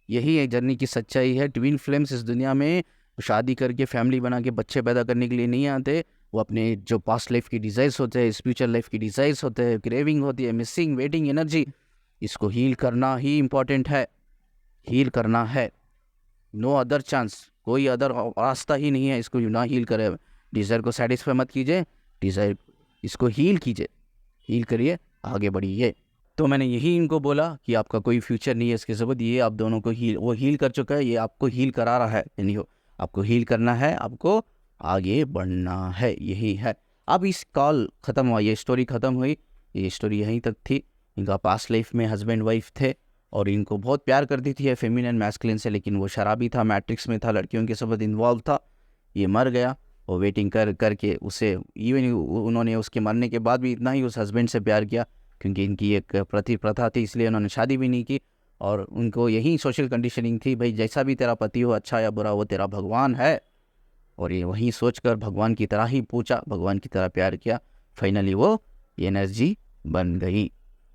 यही एक जर्नी की सच्चाई है। ट्विन फ्लेम्स इस दुनिया में शादी करके फैमिली बना के बच्चे पैदा करने के लिए नहीं आते। वो अपने जो पास्ट लाइफ की डिज़ायर्स होते हैं, स्पिरिचुअल लाइफ की डिज़ायर्स होते हैं, क्रेविंग होती है, मिसिंग वेटिंग एनर्जी, इसको हील करना ही इम्पॉर्टेंट है, हील करना है। नो अदर चांस, कोई अदर रास्ता ही नहीं है इसको ना हील करे। डिज़ायर को सेटिस्फाई मत कीजिए, डिज़ायर इसको हील कीजिए, हील करिए, आगे बढ़िए। तो मैंने यही इनको बोला कि आपका कोई फ्यूचर नहीं है इसके साथ, ये आप दोनों को वो हील कर चुका है, ये आपको हील करा रहा है, यानी आपको हील करना है, आपको आगे बढ़ना है, यही है। अब इस कॉल ख़त्म हुआ, ये स्टोरी ख़त्म हुई, ये स्टोरी यहीं तक थी। इनका पास्ट लाइफ में हस्बैंड वाइफ थे और इनको बहुत प्यार करती थी फेमिनिन मैस्कुलिन से, लेकिन वो शराबी था, मैट्रिक्स में था, लड़कियों के साथ इन्वॉल्व था। ये मर गया और वेटिंग करके उसे, इवन उन्होंने उसके मरने के बाद भी इतना ही उस हस्बैंड से प्यार किया, क्योंकि इनकी एक प्रथा थी, इसलिए उन्होंने शादी भी नहीं की। और उनको यही सोशल कंडीशनिंग थी, भाई जैसा भी तेरा पति हो, अच्छा या बुरा, वो तेरा भगवान है। और ये वही सोचकर भगवान की तरह ही पूछा, भगवान की तरह प्यार किया। फाइनली वो एनर्जी बन गई,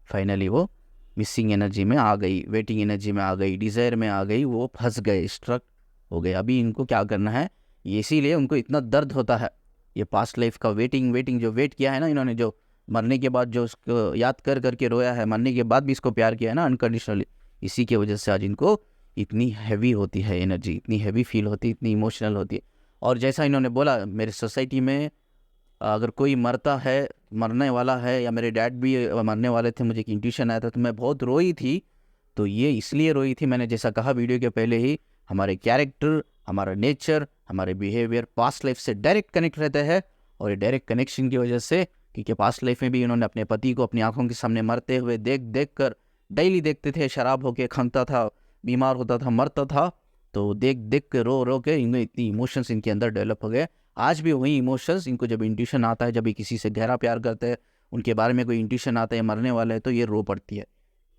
फाइनली वो मिसिंग एनर्जी में आ गई, वेटिंग एनर्जी में आ गई, डिज़ायर में आ गई, वो फंस गए, स्ट्रक हो गए। अभी इनको क्या करना है, ये इसीलिए उनको इतना दर्द होता है। ये पास्ट लाइफ का वेटिंग जो वेट किया है ना इन्होंने, जो मरने के बाद जो उसको याद करके रोया है, मरने के बाद भी इसको प्यार किया है ना अनकंडीशनली, इसी की वजह से आज इनको इतनी हैवी होती है एनर्जी, इतनी हैवी फील होती है, इतनी इमोशनल होती है। और जैसा इन्होंने बोला, मेरे सोसाइटी में अगर कोई मरता है, मरने वाला है, या मेरे डैड भी मरने वाले थे, मुझे एक इंट्यूशन आया था, तो मैं बहुत रोई थी। तो ये इसलिए रोई थी, मैंने जैसा कहा वीडियो के पहले ही, हमारे कैरेक्टर, हमारा नेचर, हमारे बिहेवियर पास्ट लाइफ से डायरेक्ट कनेक्ट रहते हैं। और ये डायरेक्ट कनेक्शन की वजह से, क्योंकि पास्ट लाइफ में भी इन्होंने अपने पति को अपनी आंखों के सामने मरते हुए देख देख कर, डेली देखते थे, शराब होके खंगता था, बीमार होता था, मरता था, तो देख देख के रो रो के इनमें इतनी इमोशंस इनके अंदर डेवलप हो गए। आज भी वही इमोशंस इनको जब इंट्यूशन आता है, जब ये किसी से गहरा प्यार करते हैं, उनके बारे में कोई इंट्यूशन आता है मरने वाला है, तो ये रो पड़ती है।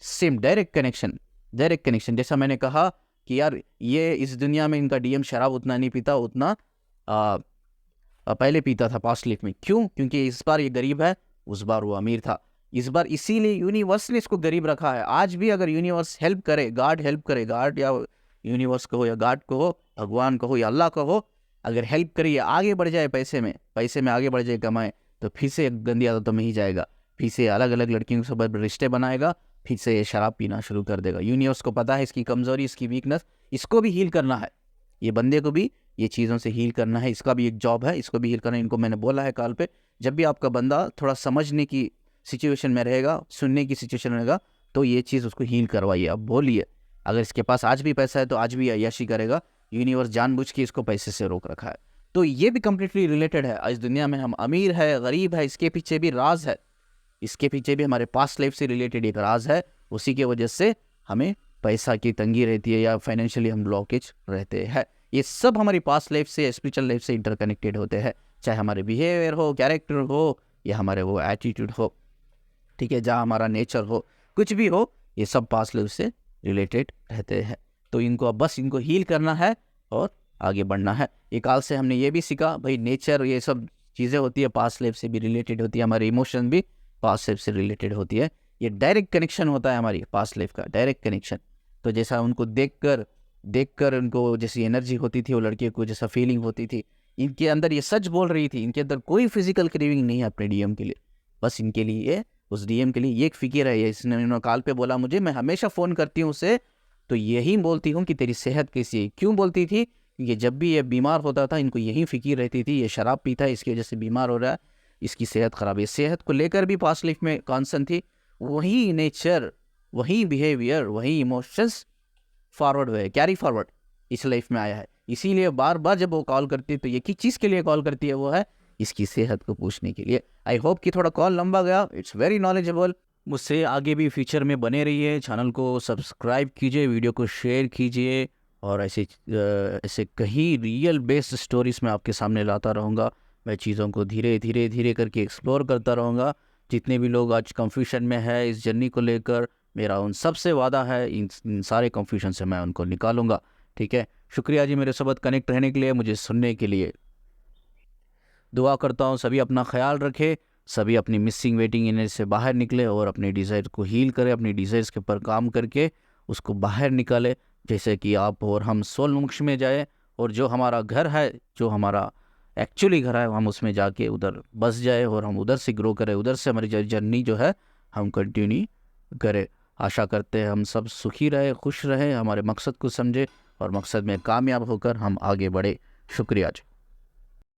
Same direct connection, direct connection. जैसा मैंने कहा कि यार ये इस दुनिया में इनका डीएम शराब उतना नहीं पीता, उतना पहले पीता था पास्ट लाइफ में। क्यों? क्योंकि इस बार ये गरीब है, उस बार वो अमीर था, इस बार इसीलिए यूनिवर्स ने इसको गरीब रखा है। आज भी अगर यूनिवर्स हेल्प करे, गॉड हेल्प करे, गॉड या यूनिवर्स को हो, या गॉड को हो, भगवान को हो, या अल्लाह को हो, अगर हेल्प करे, आगे बढ़ जाए, पैसे में आगे बढ़ जाए, कमाए, तो फिर से गंदी आदतों में ही जाएगा, फिर से अलग अलग लड़कियों से रिश्ते बनाएगा, फिर से ये शराब पीना शुरू कर देगा। यूनिवर्स को पता है इसकी कमज़ोरी, इसकी वीकनेस, इसको भी हील करना है, ये बंदे को भी ये चीज़ों से हील करना है, इसका भी एक जॉब है, इसको भी हील करना है। इनको मैंने बोला है कॉल पे, जब भी आपका बंदा थोड़ा समझने की सिचुएशन में रहेगा, सुनने की सिचुएशन में रहेगा, तो ये चीज़ उसको हील करवाइए। अब बोलिए, अगर इसके पास आज भी पैसा है तो आज भी अय्याशी करेगा, यूनिवर्स जानबूझ के इसको पैसे से रोक रखा है। तो ये भी कंप्लीटली रिलेटेड है। इस दुनिया में हम अमीर है, गरीब है, इसके पीछे भी राज है, इसके पीछे भी हमारे पास्ट लाइफ से रिलेटेड एक राज है। उसी की वजह से हमें पैसा की तंगी रहती है, या फाइनेंशियली हम ब्लॉकेज रहते हैं। ये सब हमारी पास्ट लाइफ से, स्पिरिचुअल लाइफ से इंटरकनेक्टेड होते हैं, चाहे हमारे बिहेवियर हो, कैरेक्टर हो, या हमारे वो एटीट्यूड हो, ठीक है, जहाँ हमारा नेचर हो, कुछ भी हो, ये सब पास्ट लाइफ से रिलेटेड रहते हैं। तो इनको अब बस इनको हील करना है और आगे बढ़ना है। एक काल से हमने ये भी सीखा भाई, नेचर ये सब चीज़ें होती है पास्ट लाइफ से भी रिलेटेड होती है, हमारे इमोशन भी पास्ट लाइफ से रिलेटेड होती है। ये डायरेक्ट कनेक्शन होता है हमारी पास्ट लाइफ का, डायरेक्ट कनेक्शन। तो जैसा उनको देख कर उनको जैसी एनर्जी होती थी, वो लड़के को जैसा फीलिंग होती थी, इनके अंदर ये सच बोल रही थी, इनके अंदर कोई फिजिकल क्रेविंग नहीं है अपने डीएम के लिए, बस इनके लिए, उस डीएम के लिए ये एक फिक्र है। इसने उन्होंने कॉल पे बोला मुझे, मैं हमेशा फ़ोन करती हूँ उसे, तो यही बोलती हूँ कि तेरी सेहत कैसी है। क्यों बोलती थी? क्योंकि जब भी ये बीमार होता था, इनको यही फिक्र रहती थी, ये शराब पीता है, इसकी वजह से बीमार हो रहा है, इसकी सेहत ख़राब है। सेहत को लेकर भी पास्ट लाइफ में कॉन्सर्न थी। वही नेचर, वही बिहेवियर, वही इमोशंस फॉरवर्ड हुए, कैरी फॉरवर्ड इस लाइफ में आया है। इसीलिए बार बार जब वो कॉल करती है, तो ये किस चीज़ के लिए कॉल करती है? वो है इसकी सेहत को पूछने के लिए। आई होप कि थोड़ा कॉल लंबा गया, इट्स वेरी नॉलेजेबल। मुझसे आगे भी फ्यूचर में बने रहिए, चैनल को सब्सक्राइब कीजिए, वीडियो को शेयर कीजिए, और ऐसे कहीं रियल बेस्ड स्टोरीज में आपके सामने लाता रहूँगा। मैं चीज़ों को धीरे धीरे धीरे करके एक्सप्लोर करता रहूँगा। जितने भी लोग आज कंफ्यूजन में है इस जर्नी को लेकर, मेरा उन सबसे वादा है, इन सारे कंफ्यूजन से मैं उनको निकालूंगा। ठीक है, शुक्रिया जी मेरे साथ कनेक्ट रहने के लिए, मुझे सुनने के लिए। दुआ करता हूँ सभी अपना ख्याल रखें, सभी अपनी मिसिंग वेटिंग एनर्जी से बाहर निकले और अपने डिज़ायर को हील करें, अपनी डिज़ायर्स के ऊपर काम करके उसको बाहर निकाले, जैसे कि आप और हम सोल मोक्ष में जाए, और जो हमारा घर है, जो हमारा एक्चुअली घर है, हम उसमें जाके उधर बस जाए, और हम उधर से ग्रो करें, उधर से हमारी जर्नी जो है हम कंटिन्यू करें। आशा करते हैं हम सब सुखी रहे, खुश रहे, हमारे मकसद को समझे और मकसद में कामयाब होकर हम आगे बढ़े। शुक्रिया जी।